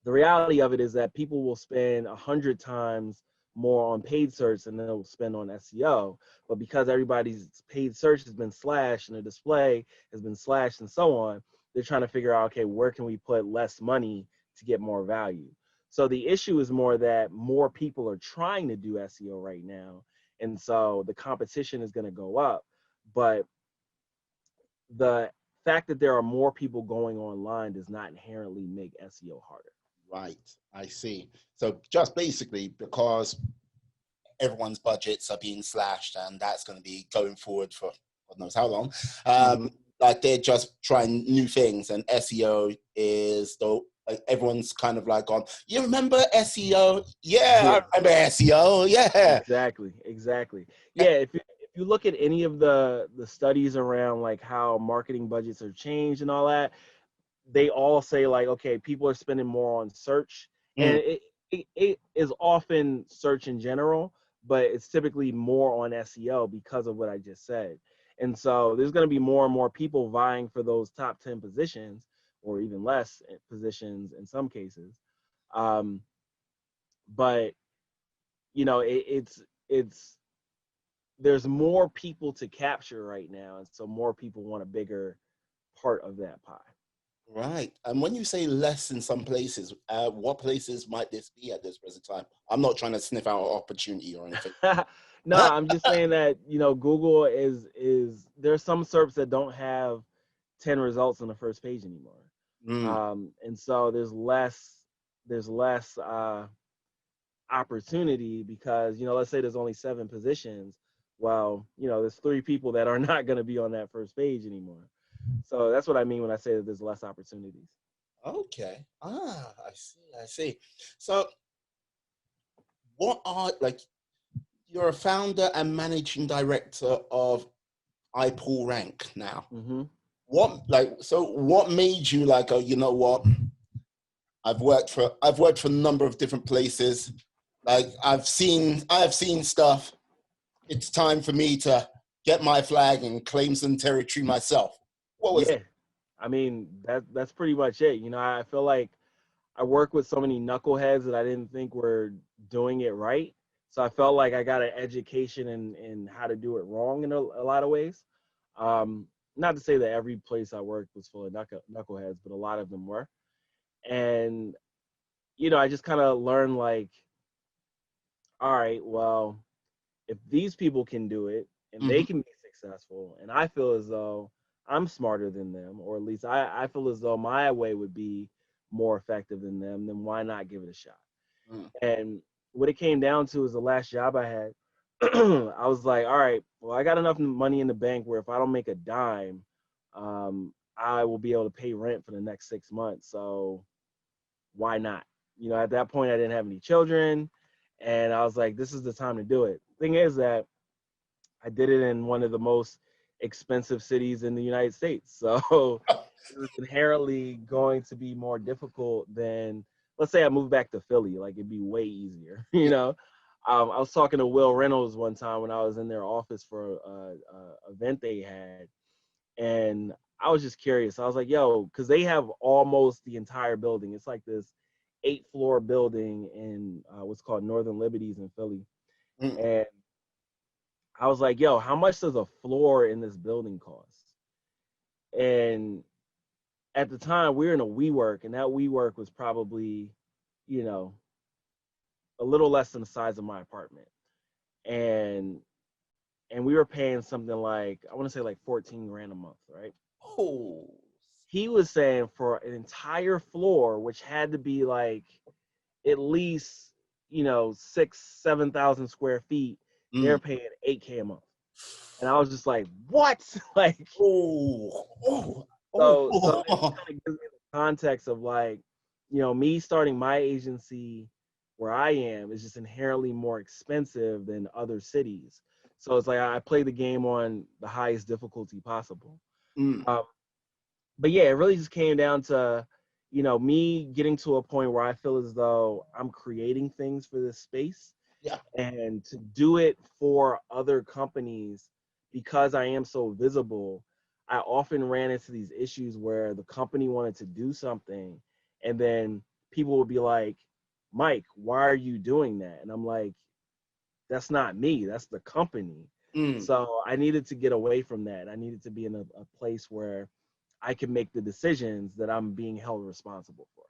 the reality of it is that people will spend 100 times more on paid search than they'll spend on SEO. But because everybody's paid search has been slashed and the display has been slashed and so on, they're trying to figure out, okay, where can we put less money to get more value? So the issue is more that more people are trying to do SEO right now. And so the competition is going to go up. But the fact that there are more people going online does not inherently make SEO harder. Right. I see. So just basically because everyone's budgets are being slashed, and that's going to be going forward for God knows how long. Mm-hmm. Like they're just trying new things, and SEO is the like everyone's kind of like on. You remember SEO? Yeah, Yeah. I remember SEO. Yeah. Exactly. Yeah, if you look at any of the studies around like how marketing budgets are changed and all that, they all say like, okay, people are spending more on search, and Mm. it is often search in general, but it's typically more on SEO because of what I just said. And so there's going to be more and more people vying for those top 10 positions, or even less positions in some cases. But you know, it's there's more people to capture right now, and so more people want a bigger part of that pie. Right. And when you say less in some places, what places might this be at this present time? I'm not trying to sniff out an opportunity or anything. No, I'm just saying that, you know, Google is there's some SERPs that don't have 10 results on the first page anymore. And so there's less opportunity because, you know, let's say there's only 7 positions. Well, you know, there's 3 people that are not going to be on that first page anymore. So that's what I mean when I say that there's less opportunities. Okay. I see. I see. So what are, like, you're a founder and managing director of iPullRank now. Mm-hmm. What made you like, oh, you know what? I've worked for a number of different places. Like I have seen stuff. It's time for me to get my flag and claim some territory myself. What was Yeah, I mean that's pretty much it. You know, I feel like I work with so many knuckleheads that I didn't think were doing it right. So I felt like I got an education in how to do it wrong in a lot of ways. Not to say that every place I worked was full of knuckleheads, but a lot of them were. And you know, I just kind of learned like, all right, well, if these people can do it and they can be successful, and I feel as though I'm smarter than them, or at least I feel as though my way would be more effective than them, then why not give it a shot? Mm. And what it came down to is the last job I had. I was like, all right, well, I got enough money in the bank where if I don't make a dime, I will be able to pay rent for the next 6 months. So why not? You know, at that point, I didn't have any children, and I was like, this is the time to do it. Thing is that I did it in one of the most expensive cities in the United States. So it was inherently going to be more difficult than, let's say I moved back to Philly, like it'd be way easier, you know? I was talking to Will Reynolds one time when I was in their office for a event they had, and I was just curious. I was like, yo, because they have almost the entire building. It's like this 8-floor building in what's called Northern Liberties in Philly. Mm. And I was like, yo, how much does a floor in this building cost? And at the time, we were in a WeWork, and that WeWork was probably, you know, a little less than the size of my apartment. And we were paying something like, I want to say like 14 grand a month, right? Oh. He was saying for an entire floor, which had to be like at least, you know, 7,000 square feet, they're paying 8K a month. And I was just like, what? Like, so it just kind of gives me the context of like, you know, me starting my agency where I am is just inherently more expensive than other cities. So it's like I play the game on the highest difficulty possible. Um, but yeah, it really just came down to, you know, me getting to a point where I feel as though I'm creating things for this space, Yeah. and to do it for other companies because I am so visible. I often ran into these issues where the company wanted to do something, and then people would be like, Mike, why are you doing that? And I'm like, that's not me, that's the company. So I needed to get away from that. I needed to be in a place where I can make the decisions that I'm being held responsible for.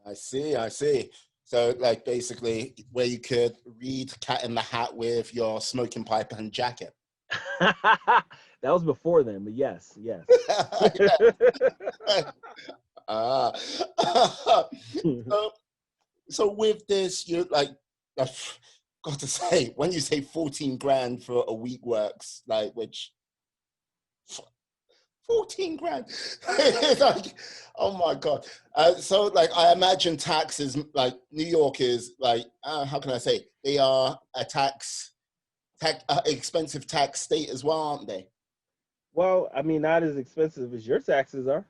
I see. I see. So, like, basically, where you could read Cat in the Hat with your smoking pipe and jacket. That was before then, but yes. Ah. So with this, you're like, I've got to say, when you say 14 grand for a week works, like, which 14 grand, it's like, oh my God. So like, I imagine taxes, like New York is like, how can I say, they are a expensive tax state as well, aren't they? Well, I mean, not as expensive as your taxes are.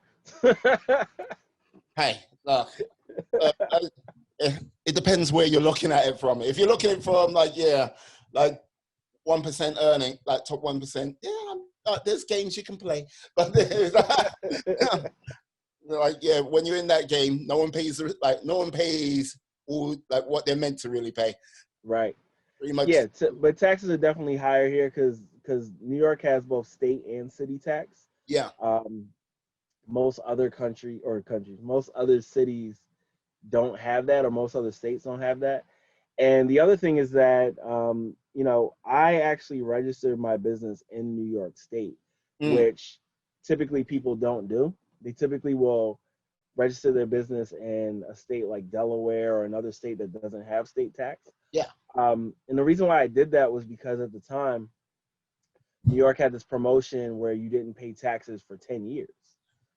Hey, look, uh, uh, it depends where you're looking at it from. If you're looking at it from like, yeah, like 1% earning, like top 1%, yeah, there's games you can play. But there's, like, yeah, when you're in that game, no one pays all like what they're meant to really pay. Right. Pretty much. Yeah, but taxes are definitely higher here because New York has both state and city tax. Yeah. Um, most other most other cities don't have that, or most other states don't have that. And the other thing is that, I actually registered my business in New York State, Mm, which typically people don't do. They typically will register their business in a state like Delaware or another state that doesn't have state tax. yeah. And the reason why I did that was because at the time, New York had this promotion where you didn't pay taxes for 10 years.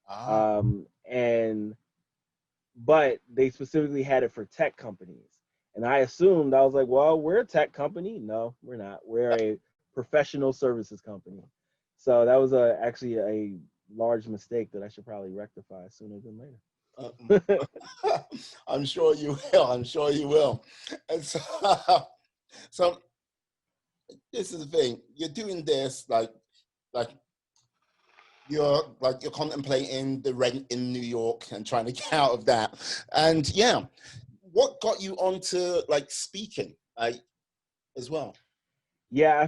Ah. And but they specifically had it for tech companies. And I assumed, I was like, well, we're a tech company. No, we're not. We're a professional services company. So that was actually a large mistake that I should probably rectify sooner than later. I'm sure you will. I'm sure you will. And so, so this is the thing. You're doing this like you're contemplating the rent in New York and trying to get out of that. And yeah, what got you onto like speaking as well? Yeah,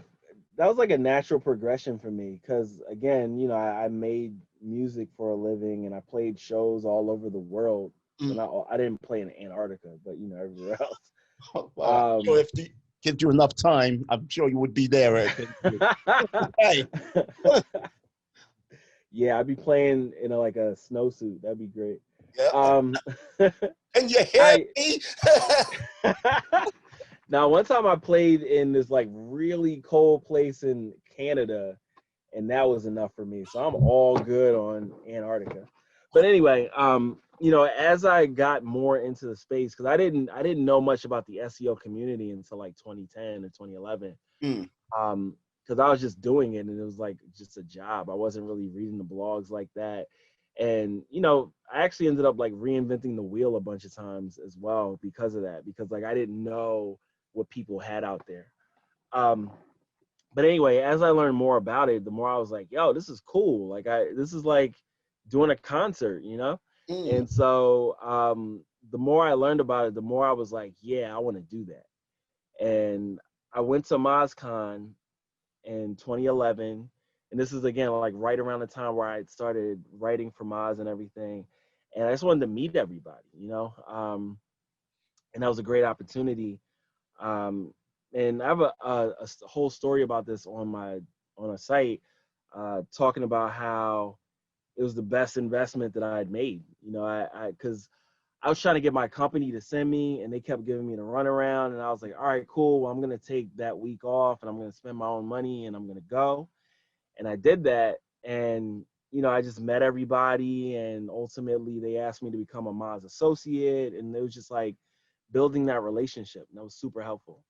that was like a natural progression for me because, again, I made music for a living and I played shows all over the world. Mm. Well, I didn't play in Antarctica, but everywhere else. Well, I'm sure if you give you enough time, I'm sure you would be there. Hey. Yeah, I'd be playing in like a snowsuit. That'd be great. Yeah. Um, Can you hear I me? Now, one time I played in this like really cold place in Canada, and that was enough for me. So I'm all good on Antarctica. But anyway, as I got more into the space, because I didn't know much about the SEO community until like 2010 or 2011. Mm. Because I was just doing it and it was like just a job. I wasn't really reading the blogs like that. And I actually ended up like reinventing the wheel a bunch of times as well because of that, because like I didn't know what people had out there. Um, but anyway, as I learned more about it, the more I was like, yo, this is cool. Like this is like doing a concert. Mm. And so the more I learned about it, the more I was like, yeah, I want to do that. And I went to MozCon in 2011, and this is again like right around the time where I started writing for Moz and everything. And I just wanted to meet everybody. And that was a great opportunity. And I have a whole story about this on a site, talking about how it was the best investment that I had made. Because I was trying to get my company to send me, and they kept giving me the runaround. And I was like, all right, cool. Well, I'm going to take that week off, and I'm going to spend my own money, and I'm going to go. And I did that. And, I just met everybody. And ultimately, they asked me to become a Moz associate. And it was just like building that relationship. And that was super helpful.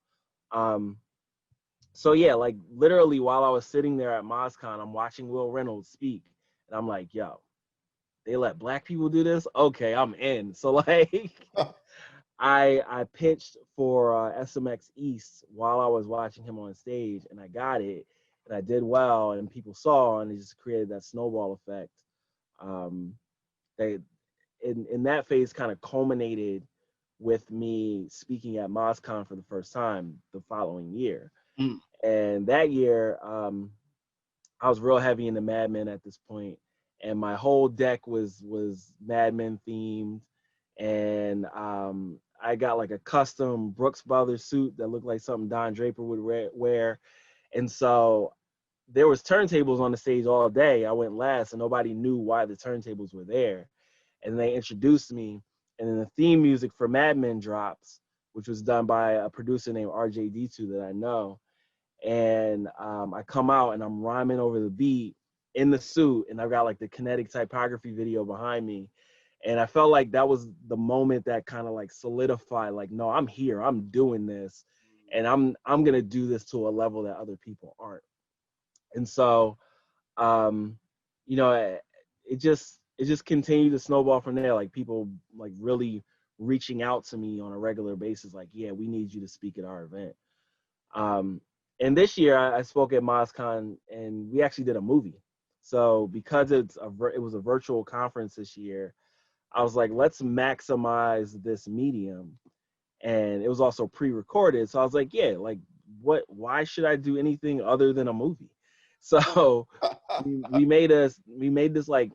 So, yeah, like literally while I was sitting there at MozCon, I'm watching Will Reynolds speak. And I'm like, yo, they let Black people do this? Okay, I'm in. So like I pitched for SMX East while I was watching him on stage, and I got it, and I did well, and people saw, and it just created that snowball effect. They in that phase kind of culminated with me speaking at MozCon for the first time the following year. Mm. And that year, I was real heavy into Mad Men at this point, and my whole deck was Mad Men themed, and I got like a custom Brooks Brothers suit that looked like something Don Draper would wear, and so there was turntables on the stage all day. I went last, and nobody knew why the turntables were there, and they introduced me, and then the theme music for Mad Men drops, which was done by a producer named RJD2 that I know. And I come out and I'm rhyming over the beat in the suit, and I've got like the kinetic typography video behind me. And I felt like that was the moment that kind of like solidified, like, no, I'm here, I'm doing this, and I'm gonna do this to a level that other people aren't. And so, it just continued to snowball from there. Like people like really reaching out to me on a regular basis, like, yeah, we need you to speak at our event. And this year I spoke at MozCon, and we actually did a movie. So because it was a virtual conference this year, I was like, let's maximize this medium. And it was also pre-recorded. So I was like, yeah, like why should I do anything other than a movie? So we made this like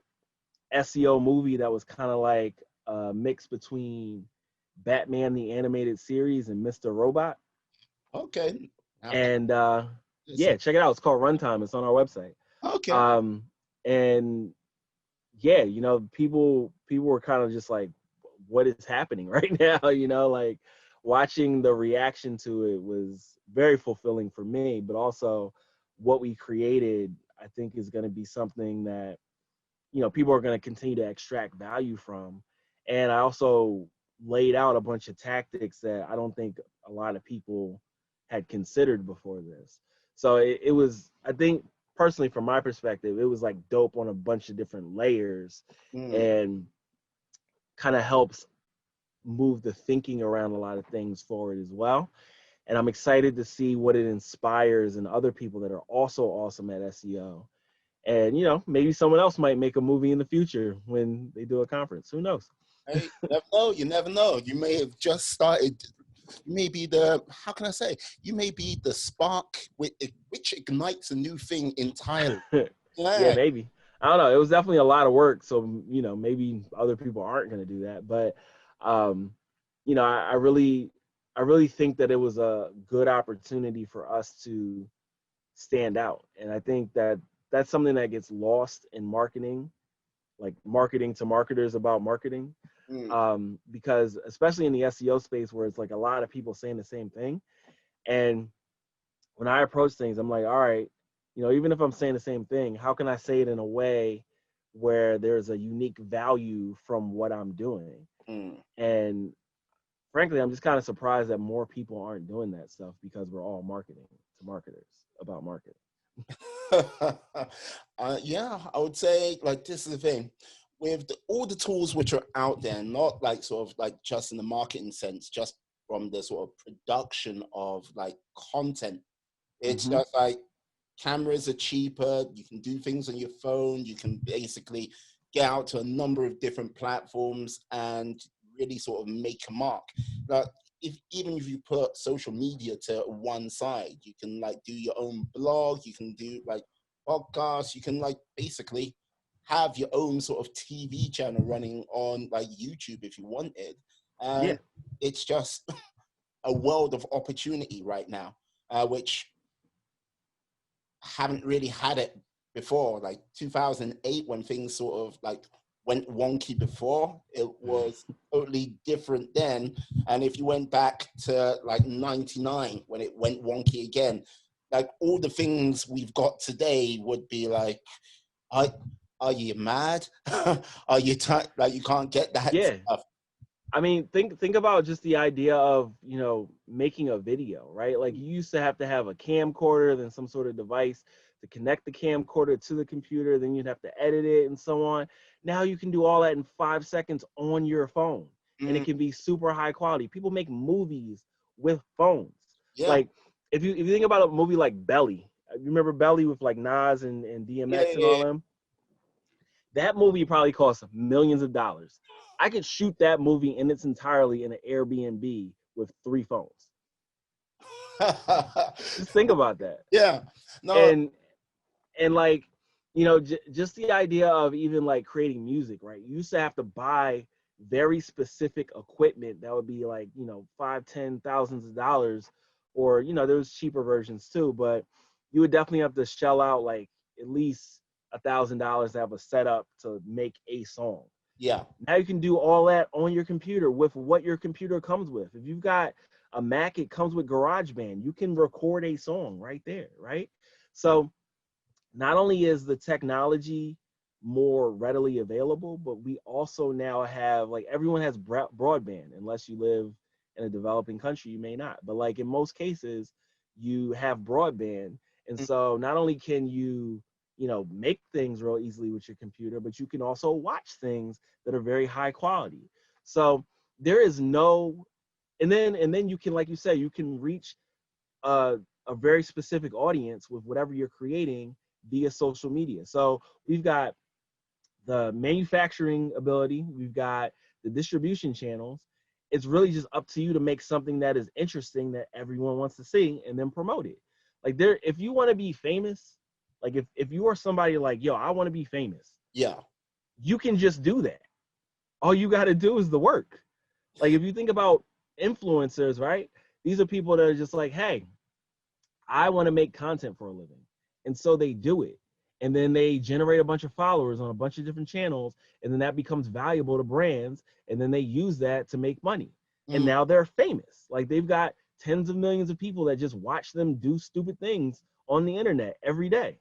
SEO movie that was kind of like a mix between Batman the Animated Series and Mr. Robot. Okay. And Listen. yeah, check it out. It's called Runtime. It's on our website. Okay. And yeah, you know, people were kind of just like, what is happening right now? You know, like watching the reaction to it was very fulfilling for me, but also what we created, I think, is going to be something that, you know, people are going to continue to extract value from. And I also laid out a bunch of tactics that I don't think a lot of people had considered before this. So it was, I think, personally, from my perspective, it was like dope on a bunch of different layers, Mm. and kind of helps move the thinking around a lot of things forward as well. And I'm excited to see what it inspires in other people that are also awesome at SEO. And, you know, maybe someone else might make a movie in the future when they do a conference. Who knows? Hey, you never know. You never know. You may have just started. You may be the, how can I say? You may be the spark which ignites a new thing entirely. Yeah, Yeah. maybe. I don't know. It was definitely a lot of work. So, you know, maybe other people aren't going to do that. But, um, you know, I really think that it was a good opportunity for us to stand out. And I think that that's something that gets lost in marketing, like marketing to marketers about marketing. Mm. Because especially in the SEO space where it's like a lot of people saying the same thing. And when I approach things, I'm like, all right, you know, even if I'm saying the same thing, how can I say it in a way where there's a unique value from what I'm doing? Mm. And frankly, I'm just kind of surprised that more people aren't doing that stuff because we're all marketing to marketers about marketing. Yeah, I would say like this is the thing with all the tools which are out there, not like sort of like just in the marketing sense, just from the sort of production of like content. It's Mm-hmm. just like cameras are cheaper. You can do things on your phone. You can basically get out to a number of different platforms and really sort of make a mark. Like even if you put social media to one side, you can like do your own blog. You can do like podcasts. You can like basically have your own sort of TV channel running on like YouTube if you wanted. Yeah. And it's just a world of opportunity right now, which haven't really had it before. Like 2008, when things sort of like went wonky before, it was totally different then. And if you went back to like 99, when it went wonky again, like all the things we've got today would be like, are, are you mad? Are you like you can't get that Yeah. stuff? I mean, think about just the idea of, you know, making a video, right? Like you used to have a camcorder, then some sort of device to connect the camcorder to the computer, then you'd have to edit it and so on. Now you can do all that in 5 seconds on your phone, and it Mm, can be super high quality. People make movies with phones. yeah, Like if you think about a movie like Belly, you remember Belly with like Nas and yeah, DMX and all yeah. them? That movie probably cost millions of dollars. I could shoot that movie in its entirely in an Airbnb with 3 phones. Just think about that. Yeah, no, And like, you know, just the idea of even like creating music, right? You used to have to buy very specific equipment that would be like, you know, 5, 10 thousands of dollars, or, you know, there's cheaper versions too, but you would definitely have to shell out like at least $1,000 to have a setup to make a song. yeah. Now you can do all that on your computer with what your computer comes with. If you've got a Mac, it comes with GarageBand. You can record a song right there, right? So not only is the technology more readily available, but we also now have, like, everyone has broadband. Unless you live in a developing country, you may not, but like in most cases you have broadband. And so not only can you, you know, make things real easily with your computer, but you can also watch things that are very high quality. So there is no, and then you can, like you said, you can reach a, a very specific audience with whatever you're creating via social media. So we've got the manufacturing ability, we've got the distribution channels. It's really just up to you to make something that is interesting that everyone wants to see and then promote it. Like if you want to be famous, like if you are somebody like, yo, I want to be famous, Yeah. you can just do that. All you got to do is the work. Like if you think about influencers, right? These are people that are just like, hey, I want to make content for a living. And so they do it. And then they generate a bunch of followers on a bunch of different channels. And then that becomes valuable to brands. And then they use that to make money. And now they're famous. Like they've got tens of millions of people that just watch them do stupid things on the internet every day.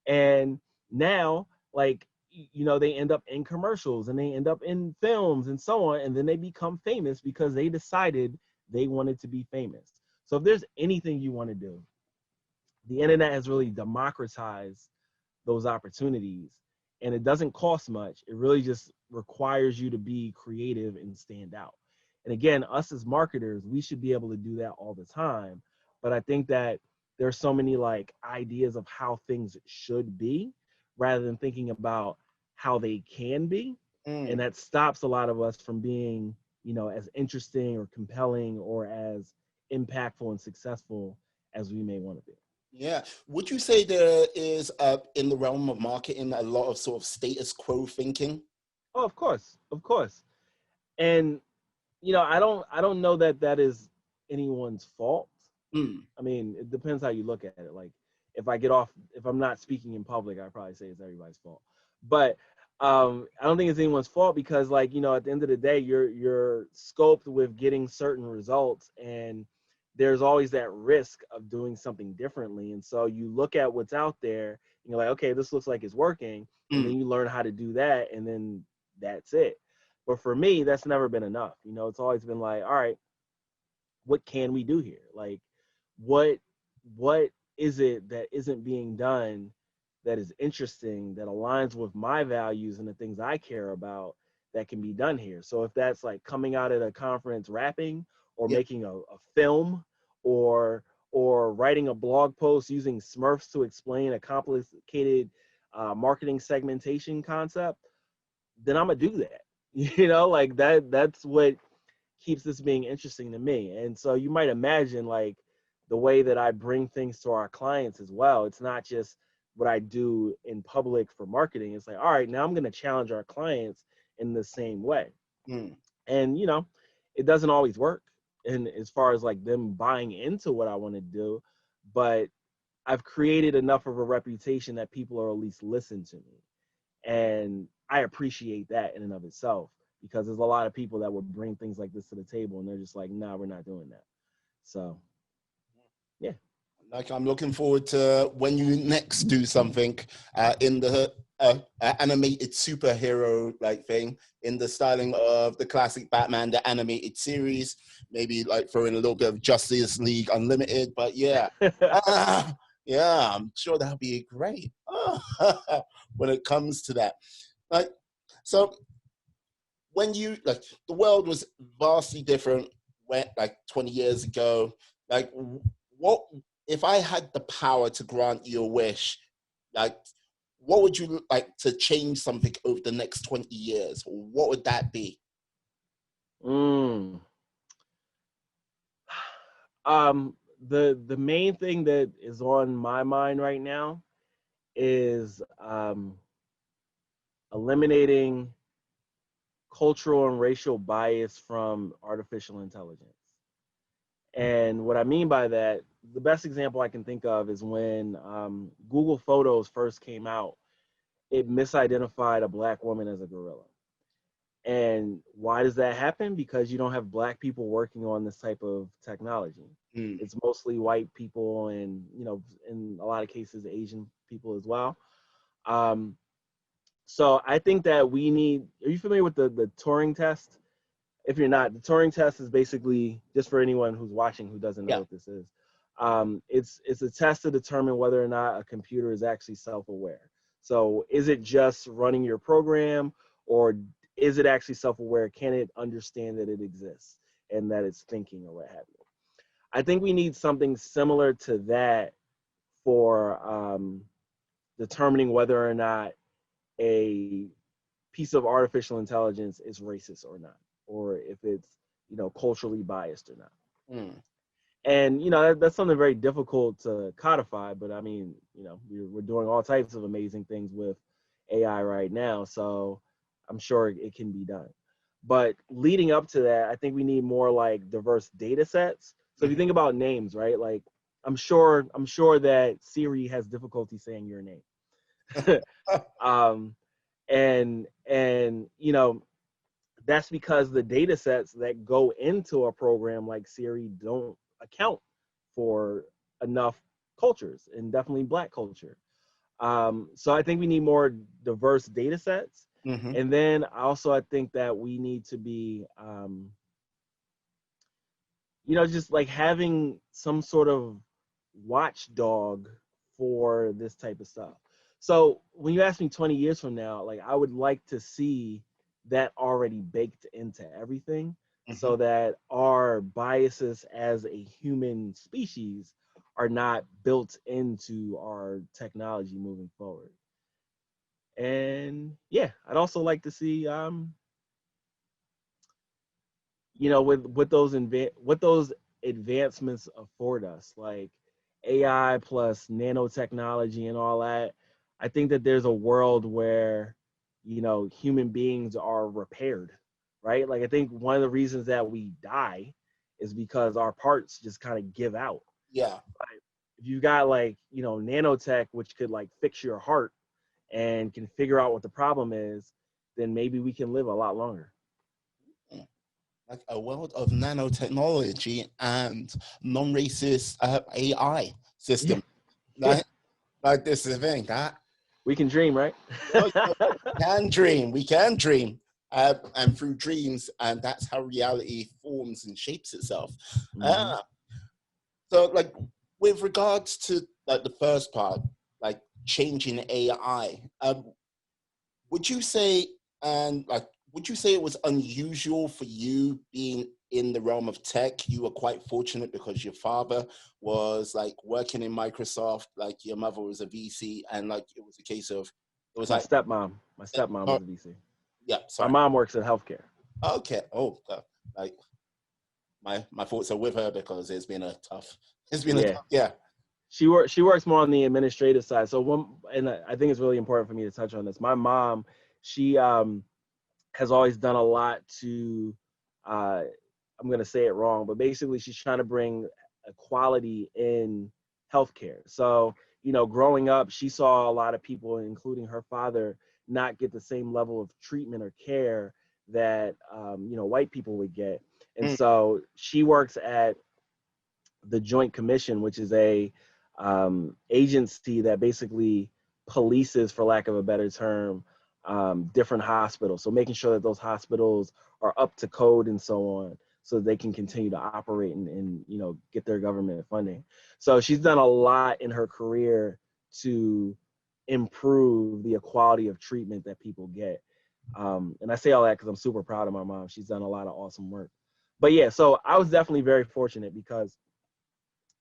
And now, like, they end up in commercials and they end up in films and so on. And then they become famous because they decided they wanted to be famous. So if there's anything you want to do, the internet has really democratized those opportunities, and it doesn't cost much. It really just requires you to be creative and stand out. And again, us as marketers, we should be able to do that all the time. But I think that there's so many like ideas of how things should be rather than thinking about how they can be. And that stops a lot of us from being, as interesting or compelling or as impactful and successful as we may want to be. Yeah. Would you say there is, in the realm of marketing, a lot of sort of status quo thinking? Oh, of course, of course. And I don't know that that is anyone's fault. I mean, it depends how you look at it. Like, if I'm not speaking in public, I probably say it's everybody's fault. But I don't think it's anyone's fault because, like, at the end of the day, you're scoped with getting certain results, and there's always that risk of doing something differently. And so you look at what's out there, and you're like, okay, this looks like it's working, and then you learn how to do that, and then that's it. But for me, that's never been enough. It's always been like, all right, what can we do here? Like, what is it that isn't being done that is interesting, that aligns with my values and the things I care about that can be done here? So if that's like coming out at a conference rapping or Yeah. making a film or writing a blog post using Smurfs to explain a complicated marketing segmentation concept, then I'm gonna do that. Like that's what keeps this being interesting to me. And so you might imagine like the way that I bring things to our clients as well. It's not just what I do in public for marketing. It's like, all right, now I'm going to challenge our clients in the same way. And, it doesn't always work. And as far as like them buying into what I want to do, but I've created enough of a reputation that people are at least listen to me. And I appreciate that in and of itself, because there's a lot of people that would bring things like this to the table and they're just like, nah, we're not doing that. So, yeah. Like, I'm looking forward to when you next do something in the animated superhero like thing, in the styling of the classic Batman, the animated series, maybe like throw in a little bit of Justice League Unlimited. But yeah, yeah, I'm sure that'll be great when it comes to that. Like, so when you, like, the world was vastly different when, like, 20 years ago. Like, what if I had the power to grant you a wish? Like, what would you like to change something over the next 20 years? What would that be? The main thing that is on my mind right now is eliminating cultural and racial bias from artificial intelligence. And what I mean by that, the best example I can think of is when Google Photos first came out, it misidentified a Black woman as a gorilla. And why does that happen? Because you don't have Black people working on this type of technology. It's mostly white people and, in a lot of cases, Asian people as well. So I think that we need, are you familiar with the Turing test? If you're not, the Turing test is basically, just for anyone who's watching who doesn't know what this is, it's a test to determine whether or not a computer is actually self-aware. So is it just running your program, or is it actually self-aware? Can it understand that it exists and that it's thinking or what have you? I think we need something similar to that for determining whether or not a piece of artificial intelligence is racist or not, or if it's, culturally biased or not. Mm. And that's something very difficult to codify, but I mean, we're doing all types of amazing things with AI right now, so I'm sure it can be done. But leading up to that, I think we need more like diverse data sets. So if you think about names, right? Like I'm sure that Siri has difficulty saying your name. um and that's because the data sets that go into a program like Siri don't account for enough cultures, and definitely Black culture. So I think we need more diverse data sets. Mm-hmm. And then also I think that we need to be, just like having some sort of watchdog for this type of stuff. So when you ask me 20 years from now, like I would like to see that already baked into everything, Mm-hmm. so that our biases as a human species are not built into our technology moving forward. And yeah, I'd also like to see, with those advancements afford us, like AI plus nanotechnology and all that. I think that there's a world where, human beings are repaired, right? Like I think one of the reasons that we die is because our parts just kind of give out. Yeah. But if you got like, nanotech, which could like fix your heart and can figure out what the problem is, then maybe we can live a lot longer. Like a world of nanotechnology and non-racist AI Yeah, system. yeah. Like this is the thing that We can dream, right? we can dream. We can dream. And through dreams, and that's how reality forms and shapes itself. Hmm. Uh, so, like, with regards to like the first part, like changing AI, would you say, and like, would you say it was unusual for you being in the realm of tech? You were quite fortunate because your father was like working in Microsoft, like your mother was a VC, and like it was a case of it was My like, stepmom. My stepmom oh, was a VC. yeah, My sorry, mom works in healthcare. okay, oh, like my thoughts are with her because it's been a Yeah, tough, yeah. she works more on the administrative side. So and I think it's really important for me to touch on this. My mom, she has always done a lot to, uh, I'm gonna say it wrong, but basically she's trying to bring equality in healthcare. So growing up, she saw a lot of people, including her father, not get the same level of treatment or care that white people would get. And Mm, so she works at the Joint Commission, which is a agency that basically polices, for lack of a better term, different hospitals. So making sure that those hospitals are up to code and so on, so they can continue to operate and get their government funding. So she's done a lot in her career to improve the equality of treatment that people get. And I say all that because I'm super proud of my mom. She's done a lot of awesome work. But yeah, so I was definitely very fortunate because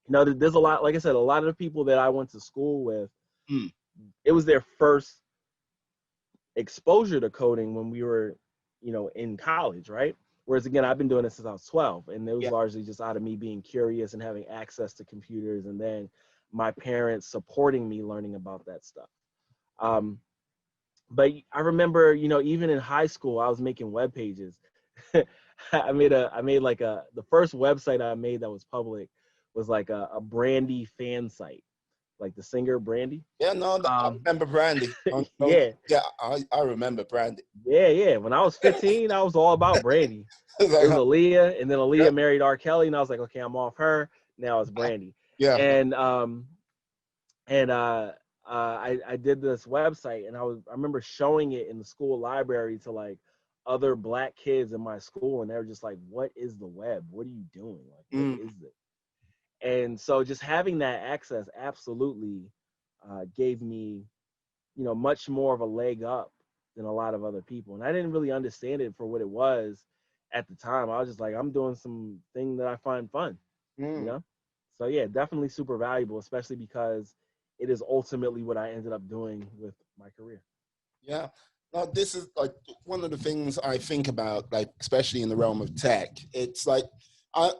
there's a lot, like I said, a lot of the people that I went to school with, mm, it was their first exposure to coding when we were, in college, right? Whereas again, I've been doing this since I was 12, and it was yeah. largely just out of me being curious and having access to computers, and then my parents supporting me learning about that stuff. Um, but I remember, even in high school, I was making web pages. I made like the first website I made that was public was like a Brandy fan site, like the singer Brandy. Yeah, no, I Um, remember Brandy. yeah, Yeah, I remember Brandy. yeah. When I was 15, I was all about Brandy. It's It like, was Aaliyah, and then yeah, Aaliyah married R. Kelly, and I was like, okay, I'm off her. Now it's Brandy. yeah. And and I did this website, and I remember showing it in the school library to like other Black kids in my school, and they were just like, "What is the web? What are you doing? Like, what Mm, is it?" And so just having that access absolutely gave me, much more of a leg up than a lot of other people, and I didn't really understand it for what it was at the time. I was just like, I'm doing some thing that I find fun, you mm, know? So yeah, definitely super valuable, especially because it is ultimately what I ended up doing with my career. yeah. Now, this is like one of the things I think about, like especially in the realm of tech. It's like I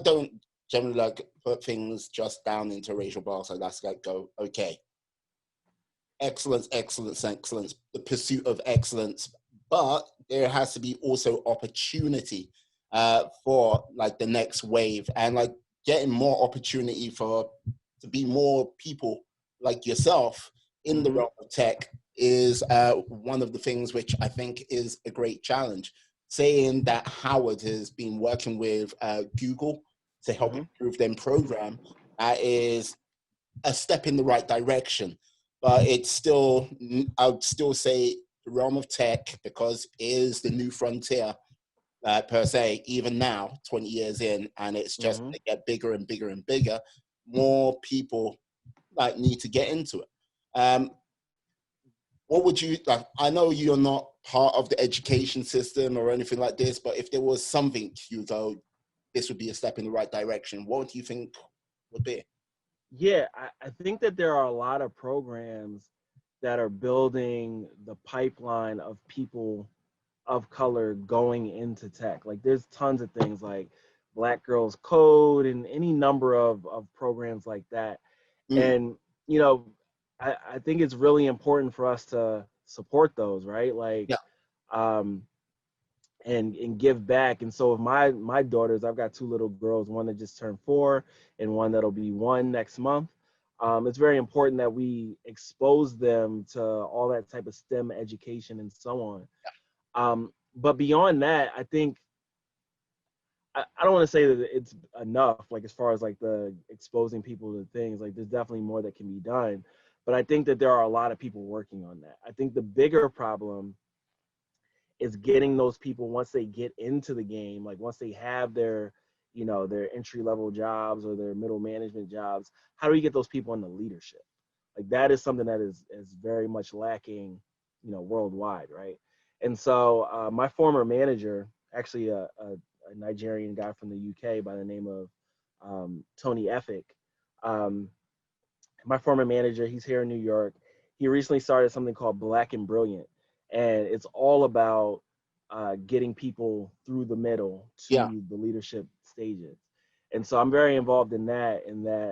don't generally like put things just down into a racial bar. So that's like go okay, excellence, excellence, excellence, the pursuit of excellence. But there has to be also opportunity for like the next wave and like getting more opportunity for to be more people like yourself in the realm of tech is one of the things which I think is a great challenge. Saying that Howard has been working with Google to help improve their program is a step in the right direction, but it's still, I would still say the realm of tech, because it is the new frontier per se, even now, 20 years in, and it's just going to get bigger and bigger and bigger. More people like need to get into it. What would you like? I know you're not part of the education system or anything like this, but if there was something you go, this would be a step in the right direction, what do you think would be? Yeah, I think that there are a lot of programs that are building the pipeline of people of color going into tech. Like there's tons of things like Black Girls Code and any number of programs like that. And, you know, I think it's really important for us to support those, right? Like, Yeah. um, and give back. And so with my daughters, I've got two little girls, one that just turned 4 and one that'll be 1 next month. It's very important that we expose them to all that type of STEM education and so on. But beyond that, I think I don't want to say that it's enough, like as far as like the exposing people to things, like there's definitely more that can be done. But I think that there are a lot of people working on that. I think the bigger problem is getting those people once they get into the game, like once they have their, you know, their entry level jobs or their middle management jobs, how do we get those people into leadership? Like that is something that is very much lacking, you know, worldwide, right? And so my former manager, actually a Nigerian guy from the UK by the name of Tony Effick, um, my former manager, he's here in New York. He recently started something called Black and Brilliant, and it's all about getting people through the middle Yeah. to the leadership stages. And so I'm very involved in that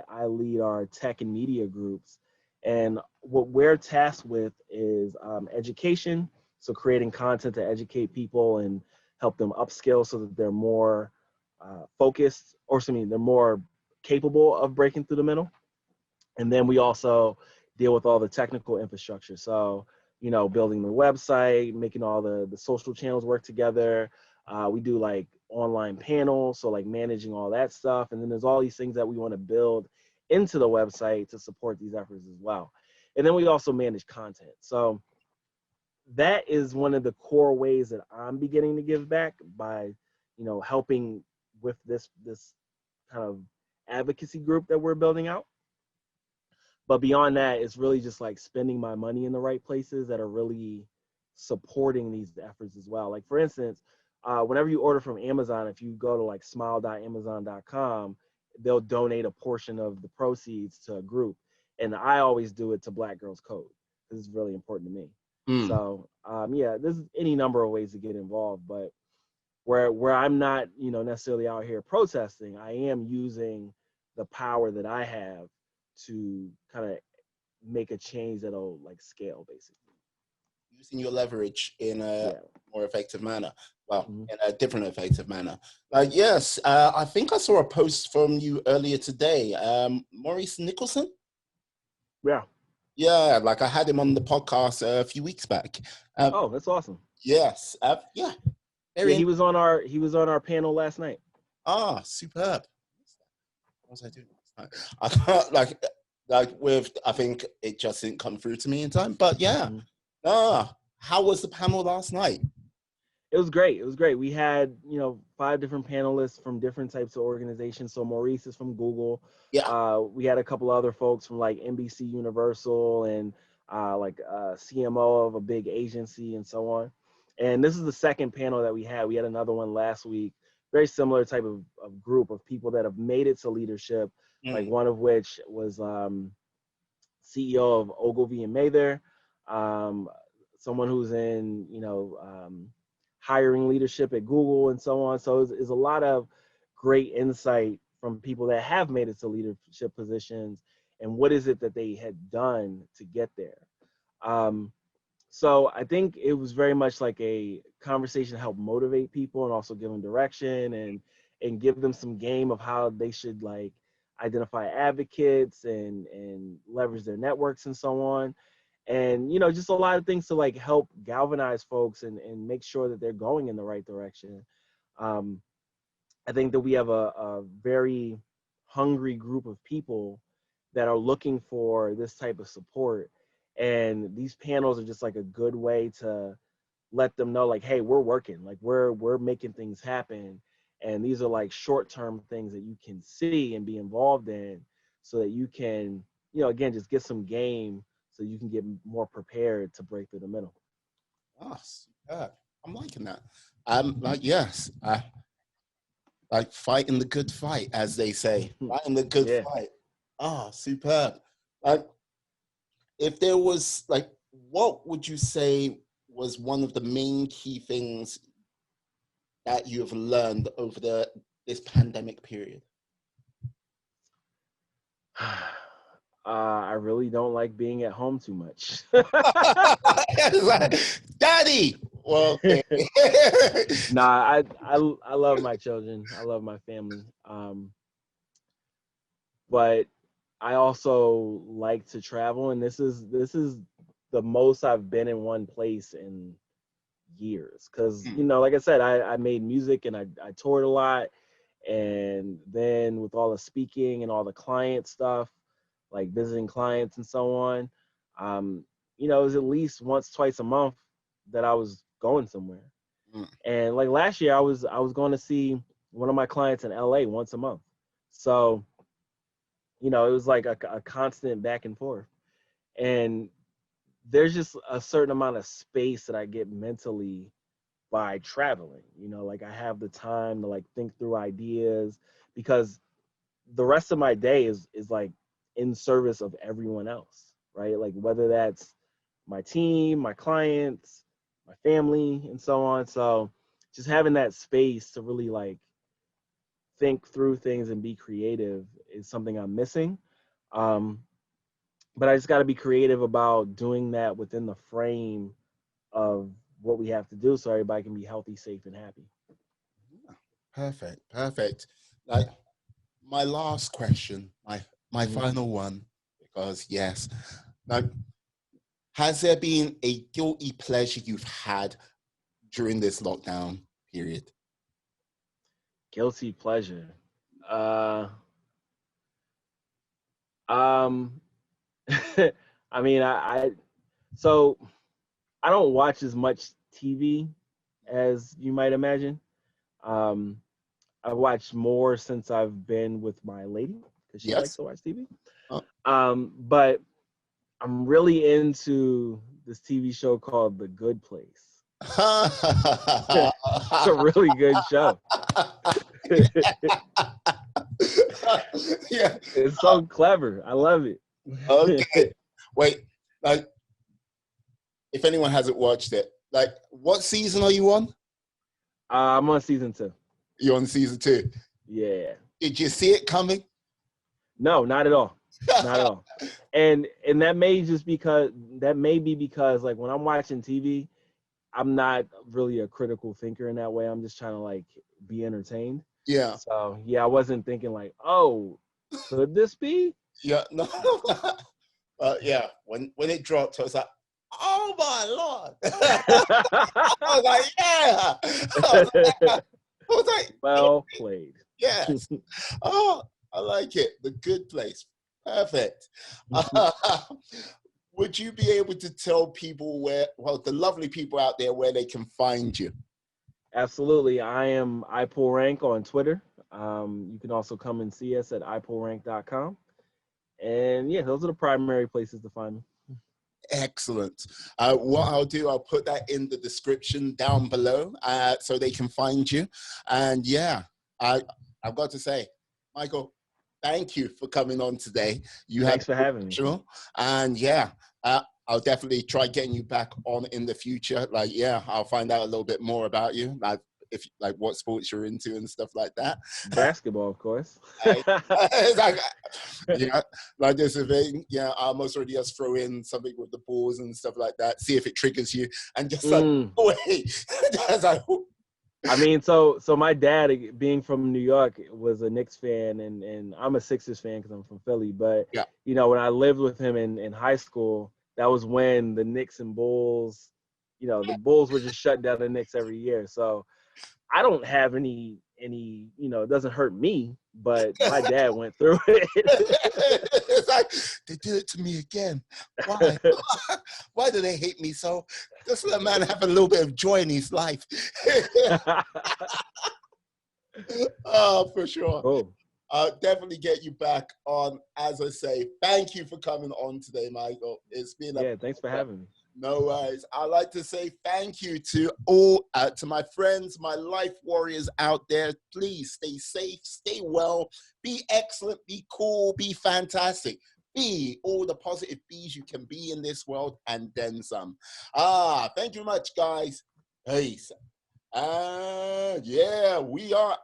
I lead our tech and media groups. And what we're tasked with is education. So creating content to educate people and help them upskill so that they're more focused, or something, they're more capable of breaking through the middle. And then we also deal with all the technical infrastructure. So, you know, building the website, making all the social channels work together. We do like online panels, so like managing all that stuff. And then there's all these things that we want to build into the website to support these efforts as well. And then we also manage content. So that is one of the core ways that I'm beginning to give back by, you know, helping with this kind of advocacy group that we're building out. But beyond that, it's really just like spending my money in the right places that are really supporting these efforts as well. Like for instance, whenever you order from Amazon, if you go to like smile.amazon.com, they'll donate a portion of the proceeds to a group. And I always do it to Black Girls Code. This is really important to me. So yeah, there's any number of ways to get involved, but where I'm not, you know, necessarily out here protesting, I am using the power that I have to kind of make a change that'll like scale, basically. Using your leverage in a Yeah. more effective manner. Well, in a different effective manner. Yes, I think I saw a post from you earlier today. Maurice Nicholson? Yeah. Yeah, like I had him on the podcast a few weeks back. Oh, that's awesome. Yes. Yeah. Yeah, he was on our panel last night. Ah, superb. What was I doing? I can't like with. I think it just didn't come through to me in time. But yeah. How was the panel last night? It was great. It was great. We had, you know, 5 different panelists from different types of organizations. So Maurice is from Google. Yeah. We had a couple other folks from like NBC Universal and like CMO of a big agency and so on. And this is the second panel that we had. We had another one last week. Very similar type of group of people that have made it to leadership. Like one of which was CEO of Ogilvy and Mather. someone who's in, hiring leadership at Google and so on. So it's a lot of great insight from people that have made it to leadership positions and what is it that they had done to get there. So I think it was very much like a conversation to help motivate people and also give them direction and give them some game of how they should like identify advocates and leverage their networks and so on. And just a lot of things to like help galvanize folks and make sure that they're going in the right direction. I think that we have a very hungry group of people that are looking for this type of support. And these panels are just like a good way to let them know, like, hey, we're working, like we're making things happen. And these are like short-term things that you can see and be involved in so that you can, again, just get some game so you can get more prepared to break through the middle. Ah, superb. I'm liking that. Like, yes, like fighting the good fight, as they say, fighting the good fight. Ah, superb. Like, if there was like, what would you say was one of the main key things that you have learned over this pandemic period? I really don't like being at home too much. Daddy. Well, okay. Nah, I love my children. I love my family. But I also like to travel, and this is the most I've been in one place in years. Because like I said, I made music and I toured a lot, and then with all the speaking and all the client stuff, like visiting clients and so on, it was at least once, twice a month that I was going somewhere. And like last year, I was going to see one of my clients in LA once a month. So, it was like a constant back and forth. And there's just a certain amount of space that I get mentally by traveling. Like I have the time to like think through ideas, because the rest of my day is like in service of everyone else, right? Like whether that's my team, my clients, my family, and so on. So just having that space to really like think through things and be creative is something I'm missing. But I just got to be creative about doing that within the frame of what we have to do so everybody can be healthy, safe, and happy. Perfect. Like my last question, my final one, because yes, like, has there been a guilty pleasure you've had during this lockdown period? Guilty pleasure. I mean, so I don't watch as much TV as you might imagine. I've watched more since I've been with my lady because she likes to watch TV. But I'm really into this TV show called The Good Place. It's a really good show. Yeah, it's so clever. I love it. Okay, wait. Like, if anyone hasn't watched it, like, what season are you on? I'm on season 2. You're on season 2. Yeah. Did you see it coming? No, not at all. Not at all. And that may be because like when I'm watching TV, I'm not really a critical thinker in that way. I'm just trying to like be entertained. Yeah. So yeah, I wasn't thinking like, oh, could this be? Yeah, no. Yeah, when it dropped, I was like, oh my Lord. I was like, yeah. I was like, well played. Yes. Oh, I like it. The Good Place. Perfect. Would you be able to tell people the lovely people out there, where they can find you? Absolutely. I am iPullRank on Twitter. You can also come and see us at iPullRank.com. And yeah, those are the primary places to find me. Excellent. What I'll do, I'll put that in the description down below so they can find you. And yeah, I've got to say, Michael, thank you for coming on today. Thanks for having me. And yeah, I'll definitely try getting you back on in the future. Like, yeah, I'll find out a little bit more about you, like if like what sports you're into and stuff like that. Basketball, of course. Like, yeah, like this thing. Yeah, I most already just throw in something with the balls and stuff like that. See if it triggers you, and just like wait. Like, I mean, so my dad, being from New York, was a Knicks fan, and I'm a Sixers fan because I'm from Philly. But yeah. you know, when I lived with him in high school, that was when the Knicks and Bulls, you know, the Bulls were just shutting down the Knicks every year. So I don't have any, you know, it doesn't hurt me, but my dad went through it. It's like they did it to me again. Why? Why do they hate me so? Just let a man have a little bit of joy in his life. Oh, for sure. Cool. I'll definitely get you back on. As I say, thank you for coming on today, Michael. It's been a Thanks for having me. no worries. I'd like to say thank you to all, to my friends, my life warriors out there. Please stay safe, stay well, be excellent, be cool, be fantastic. Be all the positive bees you can be in this world and then some. Thank you much, guys. Peace. Yeah, we are